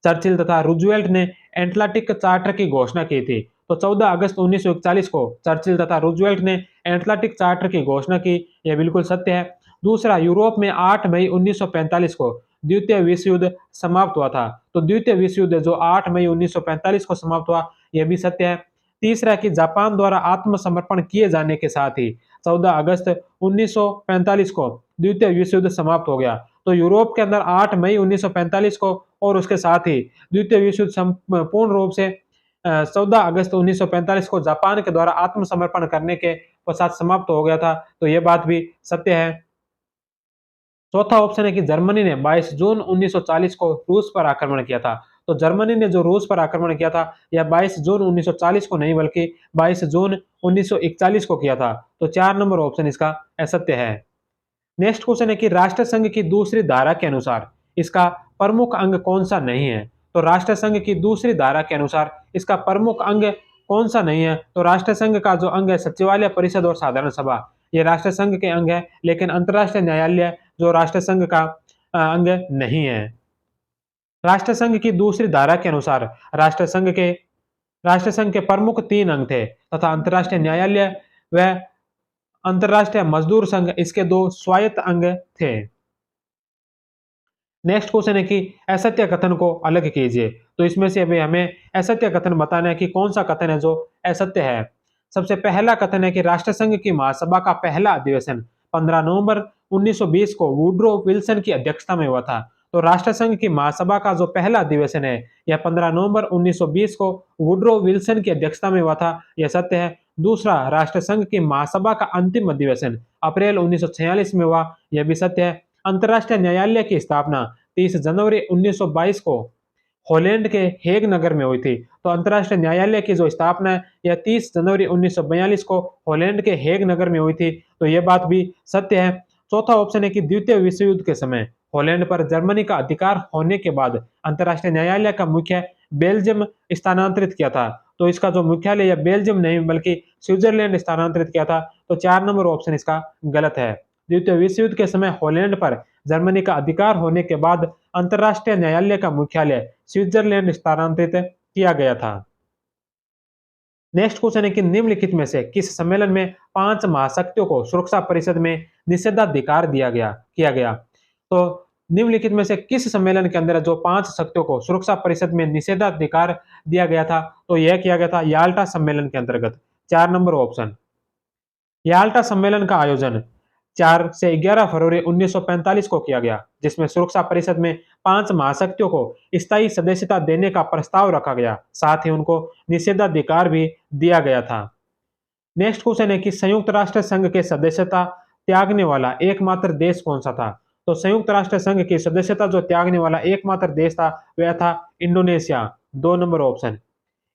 चर्चिल तथा रूजवेल्ट ने एटलांटिक चार्टर की घोषणा की थी। तो 14 अगस्त 1941 को चर्चिल तथा रूजवेल्ट ने एटलांटिक चार्टर की घोषणा की, यह बिल्कुल सत्य है। दूसरा, यूरोप में 8 मई 1945 को द्वितीय विश्व युद्ध समाप्त हुआ था। तो द्वितीय विश्व युद्ध जो 8 मई 1945 को समाप्त हुआ, यह भी सत्य है। तीसरा कि जापान द्वारा आत्मसमर्पण किए जाने के साथ ही 14 अगस्त 1945 को द्वितीय विश्व युद्ध समाप्त हो गया। तो यूरोप के अंदर 8 मई 1945 को और उसके साथ ही द्वितीय विश्व युद्ध पूर्ण रूप से 14 अगस्त 1945 को जापान के द्वारा आत्मसमर्पण करने के पश्चात समाप्त हो गया था। तो यह बात भी सत्य है। चौथा ऑप्शन है कि जर्मनी ने 22 जून 1940 को रूस पर आक्रमण किया था। तो जर्मनी ने जो रूस पर आक्रमण किया था, यह 22 जून 1940 को नहीं बल्कि 22 जून 1941 को किया था। तो 4 नंबर ऑप्शन इसका असत्य है। नेक्स्ट क्वेश्चन है कि राष्ट्र संघ की दूसरी धारा के अनुसार इसका प्रमुख अंग कौन सा नहीं है। तो राष्ट्र संघ की दूसरी धारा के अनुसार इसका प्रमुख अंग कौन सा नहीं है। तो राष्ट्र संघ का जो अंग है सचिवालय, परिषद और साधारण सभा, ये राष्ट्र संघ के अंग है। लेकिन अंतरराष्ट्रीय न्यायालय जो राष्ट्र संघ का अंग नहीं है। राष्ट्र संघ की दूसरी धारा के अनुसार राष्ट्र संघ के प्रमुख 3 अंग थे तथा अंतरराष्ट्रीय न्यायालय व अंतरराष्ट्रीय मजदूर संघ इसके 2 स्वायत्त अंग थे। नेक्स्ट क्वेश्चन है कि असत्य कथन को अलग कीजिए। तो इसमें से अभी हमें असत्य कथन बताना है कि कौन सा कथन है जो असत्य है। सबसे पहला कथन है कि राष्ट्रसंघ की महासभा का पहला अधिवेशन 15 नवंबर 1920 को वुड्रो विल्सन की अध्यक्षता में हुआ था। तो राष्ट्रसंघ की महासभा का जो पहला अधिवेशन है यह 15 नवंबर 1920 को वुड्रो विल्सन की अध्यक्षता में हुआ था, यह सत्य है। दूसरा, राष्ट्रसंघ की महासभा का अंतिम अधिवेशन अप्रैल 1946 में हुआ, यह भी सत्य है। अंतरराष्ट्रीय न्यायालय की स्थापना 30 जनवरी 1922 को हॉलैंड के हेग नगर में हुई थी। तो अंतरराष्ट्रीय न्यायालय की जो स्थापना है यह 30 जनवरी 1942 को हॉलैंड के हेग नगर में हुई थी। तो यह बात भी सत्य है। चौथा ऑप्शन है कि द्वितीय विश्व युद्ध के समय हॉलैंड पर जर्मनी का अधिकार होने के बाद अंतरराष्ट्रीय न्यायालय का मुख्य बेल्जियम स्थानांतरित किया था। तो इसका जो मुख्यालय यह बेल्जियम नहीं बल्कि स्विट्जरलैंड स्थानांतरित किया था। तो 4 नंबर ऑप्शन इसका गलत है। द्वितीय विश्व युद्ध के समय हॉलैंड पर जर्मनी का अधिकार होने के बाद अंतरराष्ट्रीय न्यायालय का मुख्यालय स्विट्जरलैंड स्थानांतरित किया गया था। नेक्स्ट क्वेश्चन है कि निम्नलिखित में से किस सम्मेलन में 5 महाशक्तियों को सुरक्षा परिषद में निषेधाधिकार किया गया। तो निम्नलिखित में से किस सम्मेलन के अंदर जो 5 शक्तियों को सुरक्षा परिषद में निषेधाधिकार दिया गया था। तो यह किया गया था याल्टा सम्मेलन के अंतर्गत। 4 नंबर ऑप्शन। याल्टा सम्मेलन का आयोजन 4 से 11 फरवरी 1945 को किया गया, जिसमें सुरक्षा परिषद में 5 महाशक्तियों को स्थायी सदस्यता देने का प्रस्ताव रखा गया, साथ ही उनको निषेधाधिकार भी दिया गया था। नेक्स्ट क्वेश्चन है कि संयुक्त राष्ट्र संघ के सदस्यता त्यागने वाला एकमात्र देश कौन सा था। तो संयुक्त राष्ट्र संघ की सदस्यता जो त्यागने वाला एकमात्र देश था वह था इंडोनेशिया। 2 number option.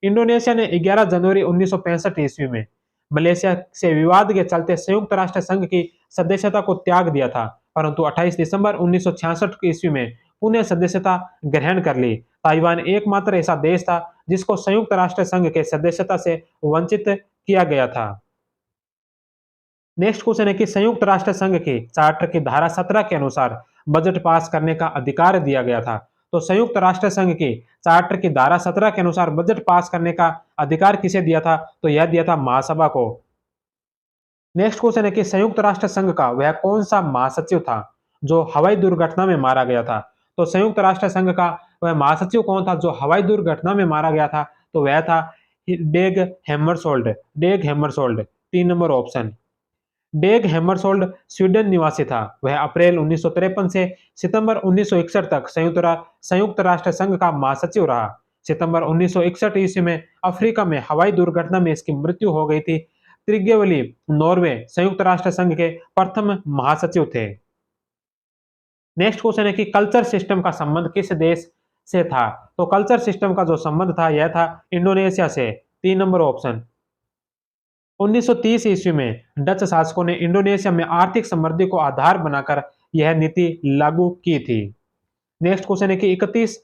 इंडोनेशिया ने 11 जनवरी 1965 ईस्वी में मलेशिया से विवाद के चलते संयुक्त राष्ट्र संघ की सदस्यता को त्याग दिया था, परंतु 28 दिसंबर 1966 ईस्वी में पुनः सदस्यता ग्रहण कर ली। ताइवान एकमात्र ऐसा देश था जिसको संयुक्त राष्ट्र संघ के सदस्यता से वंचित किया गया था। नेक्स्ट क्वेश्चन है कि संयुक्त राष्ट्र संघ के चार्टर की धारा 17 के अनुसार बजट पास करने का अधिकार दिया गया था। तो संयुक्त राष्ट्र संघ के चार्टर की धारा 17 के अनुसार बजट पास करने का अधिकार किसे दिया था। तो यह दिया था महासभा को। नेक्स्ट क्वेश्चन है कि संयुक्त राष्ट्र संघ का वह कौन सा महासचिव था जो हवाई दुर्घटना में मारा गया था। तो संयुक्त राष्ट्र संघ का वह महासचिव कौन था जो हवाई दुर्घटना में मारा गया था। तो वह था डेग हेमरसोल्ड। 3 नंबर ऑप्शन। डेग हेमरसोल्ड स्वीडन निवासी था। वह अप्रैल 1953 से सितंबर 1961 तक संयुक्त राष्ट्र संघ का महासचिव रहा। सितंबर 1961 ईस्वी में अफ्रीका में हवाई दुर्घटना में इसकी मृत्यु हो गई थी। त्रिग्यवली नॉर्वे संयुक्त राष्ट्र संघ के प्रथम महासचिव थे। नेक्स्ट क्वेश्चन है कि कल्चर सिस्टम का संबंध किस देश से था। तो कल्चर सिस्टम का जो संबंध था यह था इंडोनेशिया से। 3 नंबर ऑप्शन। 1930 ईस्वी में डच शासकों ने इंडोनेशिया में आर्थिक समृद्धि को आधार बनाकर यह नीति लागू की थी। नेक्स्ट क्वेश्चन है कि 31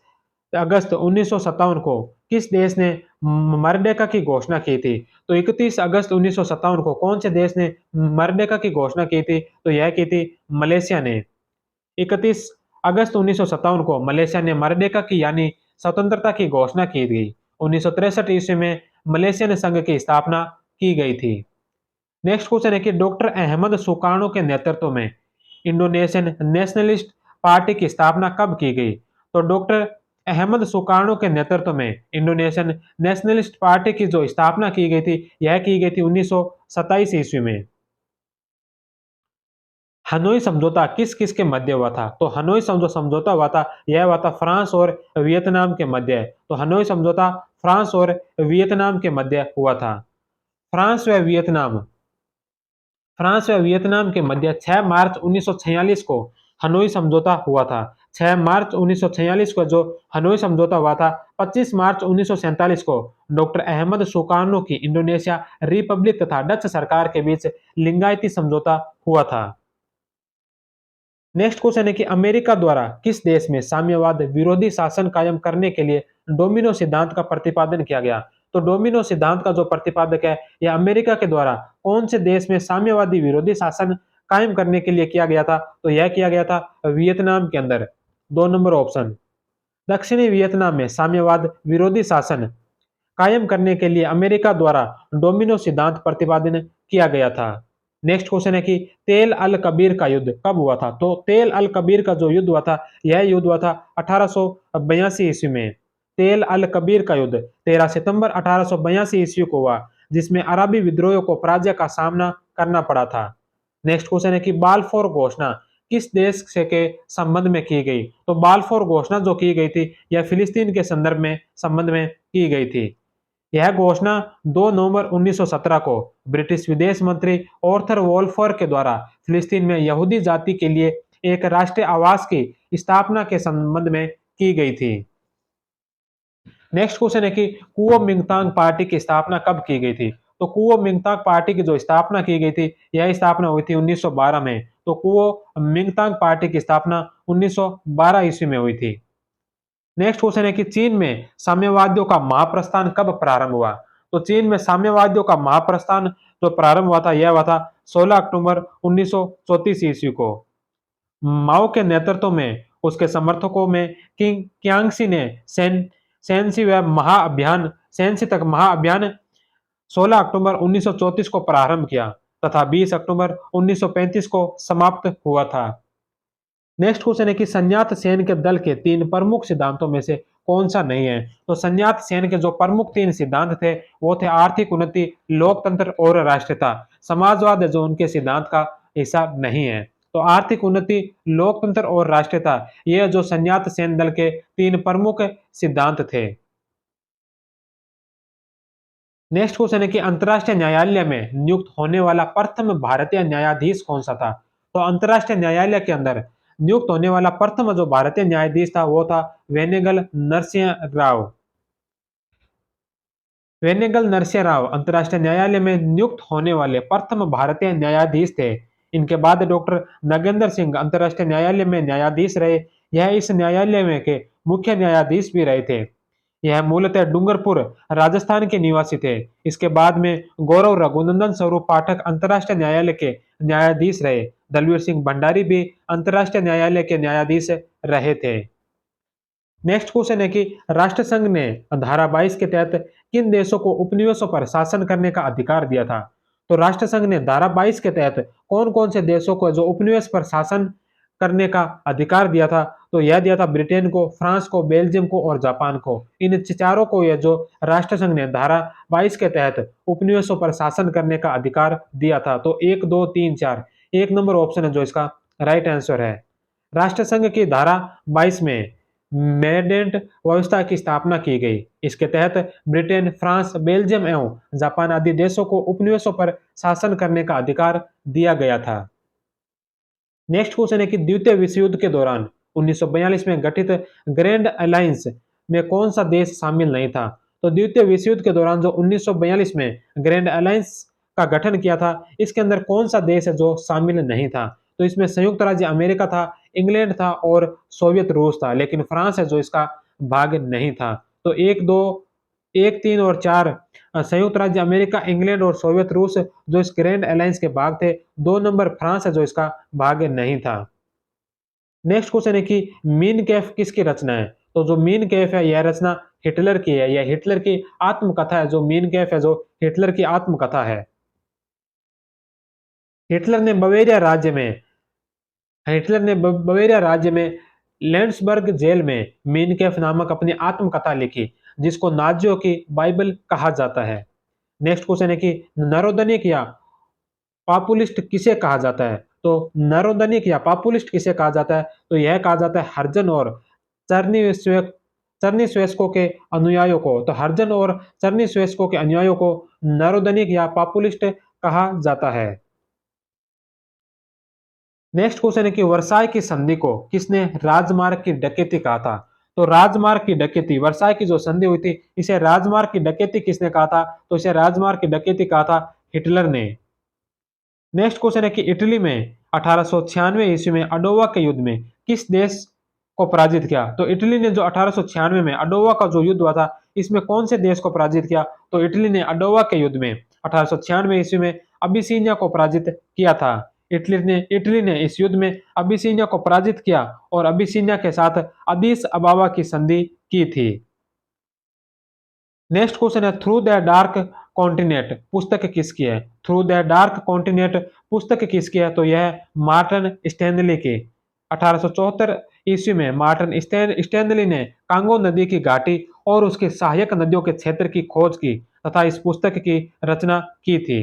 अगस्त 1957 को किस देश ने मरडेका की घोषणा की थी? तो 31 अगस्त 1957 को कौन से देश ने मरडेका की घोषणा की थी? तो यह की थी मलेशिया ने। 31 अगस्त 1957 को मलेशिया ने मरडेका की यानी स्वतंत्रता की घोषणा की गई। 1963 ईस्वी में मलेशियन संघ की स्थापना की गई थी। नेक्स्ट क्वेश्चन है कि डॉक्टर अहमद सुकार्नो के नेतृत्व में इंडोनेशियन नेशनलिस्ट पार्टी की स्थापना कब की गई? तो डॉक्टर अहमद सुकार्नो के नेतृत्व में इंडोनेशियन नेशनलिस्ट पार्टी की जो स्थापना की गई थी, यह की गई थी 1927 ईस्वी में। हनोई समझौता किस किस के मध्य हुआ था? तो हनोई समझौता हुआ था, यह हुआ था फ्रांस और वियतनाम के मध्य। तो हनोई समझौता फ्रांस और वियतनाम के मध्य हुआ था। फ्रांस व वियतनाम फ्रांस व वियतनाम के मध्य 6 मार्च 1946 को हनोई समझौता हुआ था। 6 मार्च 1946 को जो हनोई समझौता हुआ था, 25 मार्च 1947 को डॉक्टर अहमद सुकार्नो की इंडोनेशिया रिपब्लिक तथा डच सरकार के बीच लिंगायती समझौता हुआ था। नेक्स्ट क्वेश्चन है कि अमेरिका द्वारा किस देश में साम्यवाद विरोधी शासन कायम करने के लिए डोमिनो सिद्धांत का प्रतिपादन किया गया? तो डोमिनो सिद्धांत का जो प्रतिपादक है, यह अमेरिका के द्वारा कौन से देश में साम्यवादी विरोधी शासन कायम करने के लिए किया गया था? तो यह किया गया था वियतनाम के अंदर। 2 नंबर ऑप्शन। दक्षिणी वियतनाम में साम्यवाद विरोधी शासन कायम करने के लिए अमेरिका द्वारा डोमिनो सिद्धांत प्रतिपादन किया गया था। नेक्स्ट क्वेश्चन है कि तेल अल कबीर का युद्ध कब हुआ था? तो तेल अल कबीर का जो युद्ध हुआ था, यह युद्ध हुआ था 1882 ईस्वी में। तेल अल कबीर का युद्ध 13 सितंबर 1882 ईस्वी को हुआ, जिसमें अरबी विद्रोहियों को पराजय का सामना करना पड़ा था। नेक्स्ट क्वेश्चन है कि बाल्फोर घोषणा किस देश से के संबंध में की गई? तो बाल्फोर घोषणा जो की गई थी, यह फिलिस्तीन के संबंध में की गई थी। यह घोषणा 2 नवंबर 1917 को ब्रिटिश विदेश मंत्री ऑर्थर वोल्फर के द्वारा फिलिस्तीन में यहूदी जाति के लिए एक राष्ट्रीय आवास की स्थापना के संबंध में की गई थी। नेक्स्ट क्वेश्चन है कि कुओमिंतांग पार्टी की स्थापना कब की गई थी? तो कुओमिंतांग पार्टी की जो स्थापना की गई थी, यह स्थापना हुई थी 1912 में। तो कुओमिंतांग पार्टी की स्थापना 1912 ईस्वी में हुई थी। नेक्स्ट क्वेश्चन है कि चीन में साम्यवादियों का महाप्रस्थान कब प्रारंभ हुआ? तो चीन में साम्यवादियों का महाप्रस्थान जो प्रारंभ हुआ था, यह हुआ था 16 अक्टूबर 1934 ईस्वी को। माओ के नेतृत्व में उसके समर्थकों में किंग क्यांगसी ने सेंसी तक महाअभियान 16 अक्टूबर 1934 को प्रारंभ किया तथा 20 अक्टूबर 1935 को समाप्त हुआ था। नेक्स्ट क्वेश्चन है कि संन्यात सेन के दल के 3 प्रमुख सिद्धांतों में से कौन सा नहीं है? तो संन्यात सेन के जो प्रमुख 3 सिद्धांत थे, वो थे आर्थिक उन्नति, लोकतंत्र और राष्ट्रीयता। समाजवाद है जो उनके सिद्धांत का हिस्सा नहीं है। तो आर्थिक उन्नति, लोकतंत्र और राष्ट्रीयता, ये जो संन्यात सेन दल के 3 प्रमुख सिद्धांत थे। नेक्स्ट क्वेश्चन है कि अंतर्राष्ट्रीय न्यायालय में नियुक्त होने वाला प्रथम भारतीय न्यायाधीश कौन सा था? तो अंतर्राष्ट्रीय न्यायालय के अंदर नियुक्त होने वाला प्रथम जो भारतीय न्यायाधीश था, वो था वेनेगल नरसिंह राव। वेनेगल नरसिंह राव अंतर्राष्ट्रीय न्यायालय में नियुक्त होने वाले प्रथम भारतीय न्यायाधीश थे। इनके बाद डॉक्टर नगेंद्र सिंह अंतर्राष्ट्रीय न्यायालय में न्यायाधीश रहे। यह इस न्यायालय में के मुख्य न्यायाधीश भी रहे थे। यह मूलतः डूंगरपुर राजस्थान के निवासी थे। इसके बाद में गौरव रघुनंदन स्वरूप पाठक अंतर्राष्ट्रीय न्यायालय के न्यायाधीश रहे। दलवीर सिंह भंडारी भी अंतर्राष्ट्रीय न्यायालय के न्यायाधीश रहे थे। नेक्स्ट क्वेश्चन है कि राष्ट्रसंघ ने धारा 22 के तहत किन देशों को उपनिवेशों पर शासन करने का अधिकार दिया था? तो राष्ट्रसंघ ने धारा 22 के तहत कौन कौन से देशों को जो उपनिवेश पर शासन करने का अधिकार दिया था? तो यह दिया था ब्रिटेन को, फ्रांस को, बेल्जियम को और जापान को। इन चारों को यह जो राष्ट्रसंघ ने धारा 22 के तहत उपनिवेशों पर शासन करने का अधिकार दिया था। तो 1, 2, 3, 4, 1 नंबर ऑप्शन है जो इसका राइट आंसर है। राष्ट्रसंघ की धारा 22 में मेडेंट व्यवस्था की स्थापना की गई। इसके तहत ब्रिटेन, फ्रांस, बेल्जियम एवं जापान आदि देशों को उपनिवेशों पर शासन करने का अधिकार दिया गया था। नेक्स्ट क्वेश्चन है कि द्वितीय विश्व युद्ध के दौरान 1942 में गठित ग्रैंड अलायंस में कौन सा देश शामिल नहीं था? तो द्वितीय विश्व युद्ध के दौरान जो 1942 में ग्रैंड अलायंस का गठन किया था, इसके अंदर कौन सा देश है जो शामिल नहीं था? तो इसमें संयुक्त राज्य अमेरिका था, इंग्लैंड था और सोवियत रूस था, लेकिन फ्रांस है जो इसका भाग नहीं था। तो 1, 2 1, 3 और 4 संयुक्त राज्य अमेरिका, इंग्लैंड और सोवियत रूस जो इस ग्रैंड अलायंस के भाग थे। 2 नंबर फ्रांस है जो इसका भाग नहीं था। नेक्स्ट क्वेश्चन है कि मीन कैफ किसकी रचना है? तो जो मीन कैफ है यह रचना हिटलर की है। यह हिटलर की आत्मकथा है। जो मीन कैफ है जो हिटलर की आत्मकथा है। हिटलर ने बवेरिया राज्य में हिटलर ने बवेरिया राज्य में लेंड्सबर्ग जेल में मीन कैफ नामक अपनी आत्मकथा लिखी, जिसको नाजियों की बाइबल कहा जाता है। नेक्स्ट क्वेश्चन है कि नरोदनिक या पॉपुलिस्ट किसे कहा जाता है? तो नरोदनिक या पॉपुलिस्ट किसे कहा जाता है? तो यह कहा जाता है हर्जन और चर्निस्वेस्को के अनुयायियों को। तो हर्जन और चर्निस्वेस्को के अनुयायियों को नरोदनिक या पॉपुलिस्ट कहा जाता है। नेक्स्ट क्वेश्चन है कि वर्साई की संधि को किसने राजमार्ग की डकैती कहा था? तो राजमार्ग की डकैती, वर्साई की जो संधि हुई थी इसे राजमार्ग की डकैती किसने कहा था? तो इसे राजमार्ग की डकैती कहा था हिटलर ने। नेक्स्ट क्वेश्चन है कि इटली में 1896 ईस्वी में अडोवा के युद्ध में किस देश को पराजित किया? तो इटली ने जो 1896 में अडोवा का जो युद्ध हुआ था इसमें कौन से देश को पराजित किया? तो इटली ने अडोवा के युद्ध में 1896 ईस्वी में अबिसीनिया को पराजित किया था। इटली ने इस युद्ध में अबिसीनिया को पराजित किया और अबिसीनिया के साथ अदीस अबाबा की संधि की थी। नेक्स्ट क्वेश्चन है थ्रू द डार्क कॉन्टिनेंट पुस्तक किसकी है? थ्रू द डार्क कॉन्टिनेंट पुस्तक किसकी है? तो यह मार्टिन स्टैनली की। 1874 ईस्वी में मार्टिन स्टैनली ने कांगो नदी की घाटी और उसकी सहायक नदियों के क्षेत्र की खोज की तथा इस पुस्तक की रचना की थी।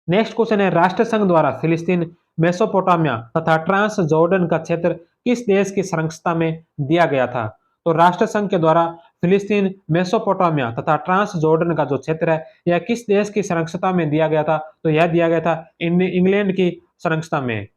नेक्स्ट क्वेश्चन है राष्ट्र संघ द्वारा फिलिस्तीन, मेसोपोटामिया तथा ट्रांस जॉर्डन का क्षेत्र किस देश की संरक्षता में दिया गया था? तो राष्ट्र संघ के द्वारा फिलिस्तीन, मेसोपोटामिया तथा ट्रांस जॉर्डन का जो क्षेत्र है यह किस देश की संरक्षता में दिया गया था? तो यह दिया गया था इंग्लैंड की संरक्षता में।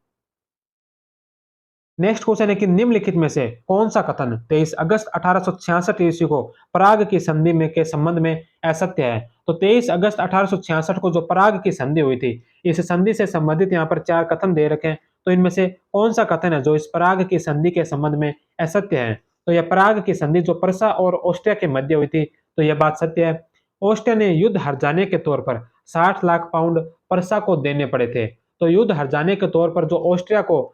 नेक्स्ट क्वेश्चन है कि निम्नलिखित में से कौन सा कथन 23 अगस्त 1866 ईस्वी को प्राग की संधि में के संबंध में असत्य है? तो 23 अगस्त 1866 को जो प्राग की संधि हुई थी इस संधि से संबंधित यहाँ पर 4 कथन दे रखे हैं। तो इनमें से कौन सा कथन है जो इस प्राग की संधि के संबंध में असत्य है? तो यह प्राग की संधि जो प्रसा और ऑस्ट्रिया के मध्य हुई थी तो यह बात सत्य है। ऑस्ट्रिया ने युद्ध हार जाने के तौर पर 60 लाख पाउंड प्रसा को देने पड़े थे। तो युद्ध हार जाने के तौर पर जो ऑस्ट्रिया को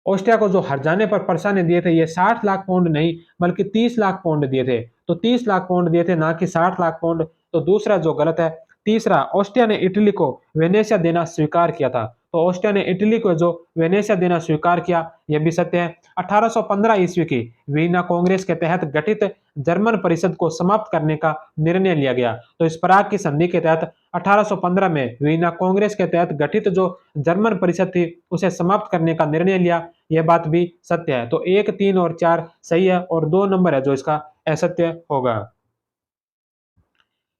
जो हर्जाने पर परसा ने दिए थे ये 60 लाख पाउंड नहीं बल्कि 30 लाख पाउंड दिए थे। तो 30 लाख पाउंड दिए थे ना कि 60 लाख पाउंड। तो दूसरा जो गलत है। तीसरा, ऑस्ट्रिया ने इटली को वेनेशिया देना स्वीकार किया था। तो ऑस्ट्रिया ने इटली को जो वेनेशिया देना स्वीकार किया यह भी सत्य है। 1815 ईस्वी की वीना कांग्रेस के तहत गठित जर्मन परिषद को समाप्त करने का निर्णय लिया गया। तो इस प्राग की संधि के तहत 1815 में वीना कांग्रेस के तहत गठित जो जर्मन परिषद थी उसे समाप्त करने का निर्णय लिया। यह बात भी सत्य है। तो 1, 3 और 4 सही है और 2 नंबर है जो इसका असत्य होगा।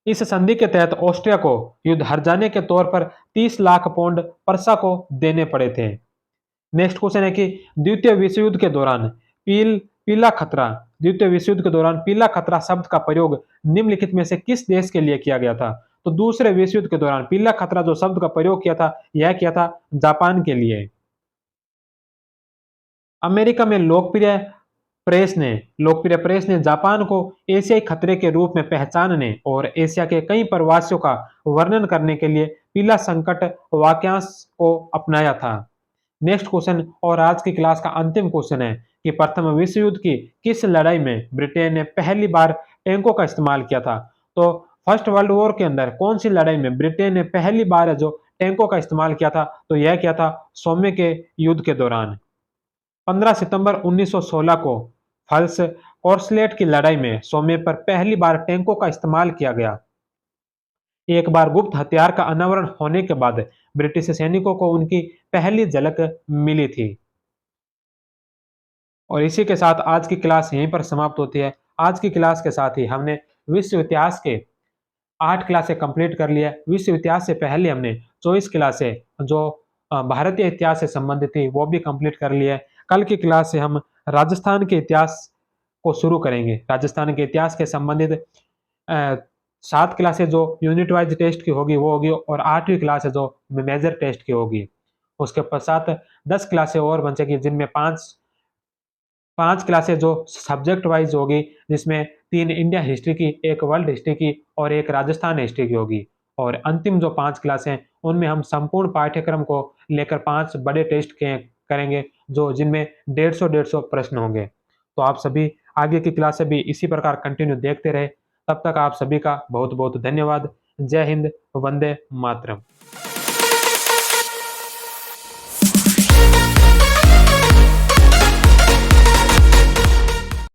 इस संधि के तहत ऑस्ट्रिया को युद्ध हार जाने के तौर पर 30 लाख पाउंड प्रसा को देने पड़े थे। नेक्स्ट क्वेश्चन है कि द्वितीय विश्व युद्ध के दौरान पीला खतरा द्वितीय विश्व युद्ध के दौरान पीला खतरा शब्द का प्रयोग निम्नलिखित में से किस देश के लिए किया गया था? तो दूसरे विश्व युद्ध के दौरान पीला खतरा जो शब्द का प्रयोग किया था यह किया था जापान के लिए। अमेरिका में लोकप्रिय प्रेस ने जापान को एशियाई खतरे के रूप में पहचानने और एशिया के कई प्रवासियों का वर्णन करने के लिए पीला संकट वाक्यांश को अपनाया था। नेक्स्ट क्वेश्चन और आज की क्लास का अंतिम क्वेश्चन है कि प्रथम विश्व युद्ध की किस लड़ाई में ब्रिटेन ने पहली बार टैंकों का इस्तेमाल किया था? तो फर्स्ट वर्ल्ड वॉर के अंदर कौन सी लड़ाई में ब्रिटेन ने पहली बार जो टैंकों का इस्तेमाल किया था? तो यह किया था सोmme के युद्ध के दौरान। 15 सितंबर 1916 को फल्स कोर्सलेट की लड़ाई में सोmme पर पहली बार टैंकों का इस्तेमाल किया गया। एक बार गुप्त हथियार का अनावरण होने के बाद ब्रिटिश सैनिकों को उनकी पहली झलक मिली थी। और इसी के साथ आज की क्लास यहीं पर समाप्त होती है। आज की क्लास के साथ ही हमने विश्व इतिहास के 8 क्लासें कंप्लीट कर लिया। विश्व इतिहास से पहले हमने 24 क्लासें जो भारतीय इतिहास से संबंधित थी वो भी कंप्लीट कर लिया है। कल की क्लास से हम राजस्थान के इतिहास को शुरू करेंगे। राजस्थान के इतिहास के संबंधित 7 क्लासें जो यूनिट वाइज टेस्ट की होगी वो होगी और 8वीं क्लास है जो मेजर टेस्ट की होगी। उसके पश्चात 10 क्लासें और बन सकी जिनमें 5 5 क्लासें जो सब्जेक्ट वाइज़ होगी, जिसमें 3 इंडिया हिस्ट्री की, 1 वर्ल्ड हिस्ट्री की और 1 राजस्थान हिस्ट्री की होगी। और अंतिम जो 5 क्लासें हैं, उनमें हम संपूर्ण पाठ्यक्रम को लेकर 5 बड़े टेस्ट के करेंगे, जो जिनमें 150 प्रश्न होंगे। तो आप सभी आगे की क्लासें भी इसी प्रकार कंटिन्यू देखते रहें। तब तक आप सभी का बहुत-बहुत धन्यवाद। जय हिंद, वंदे मातरम।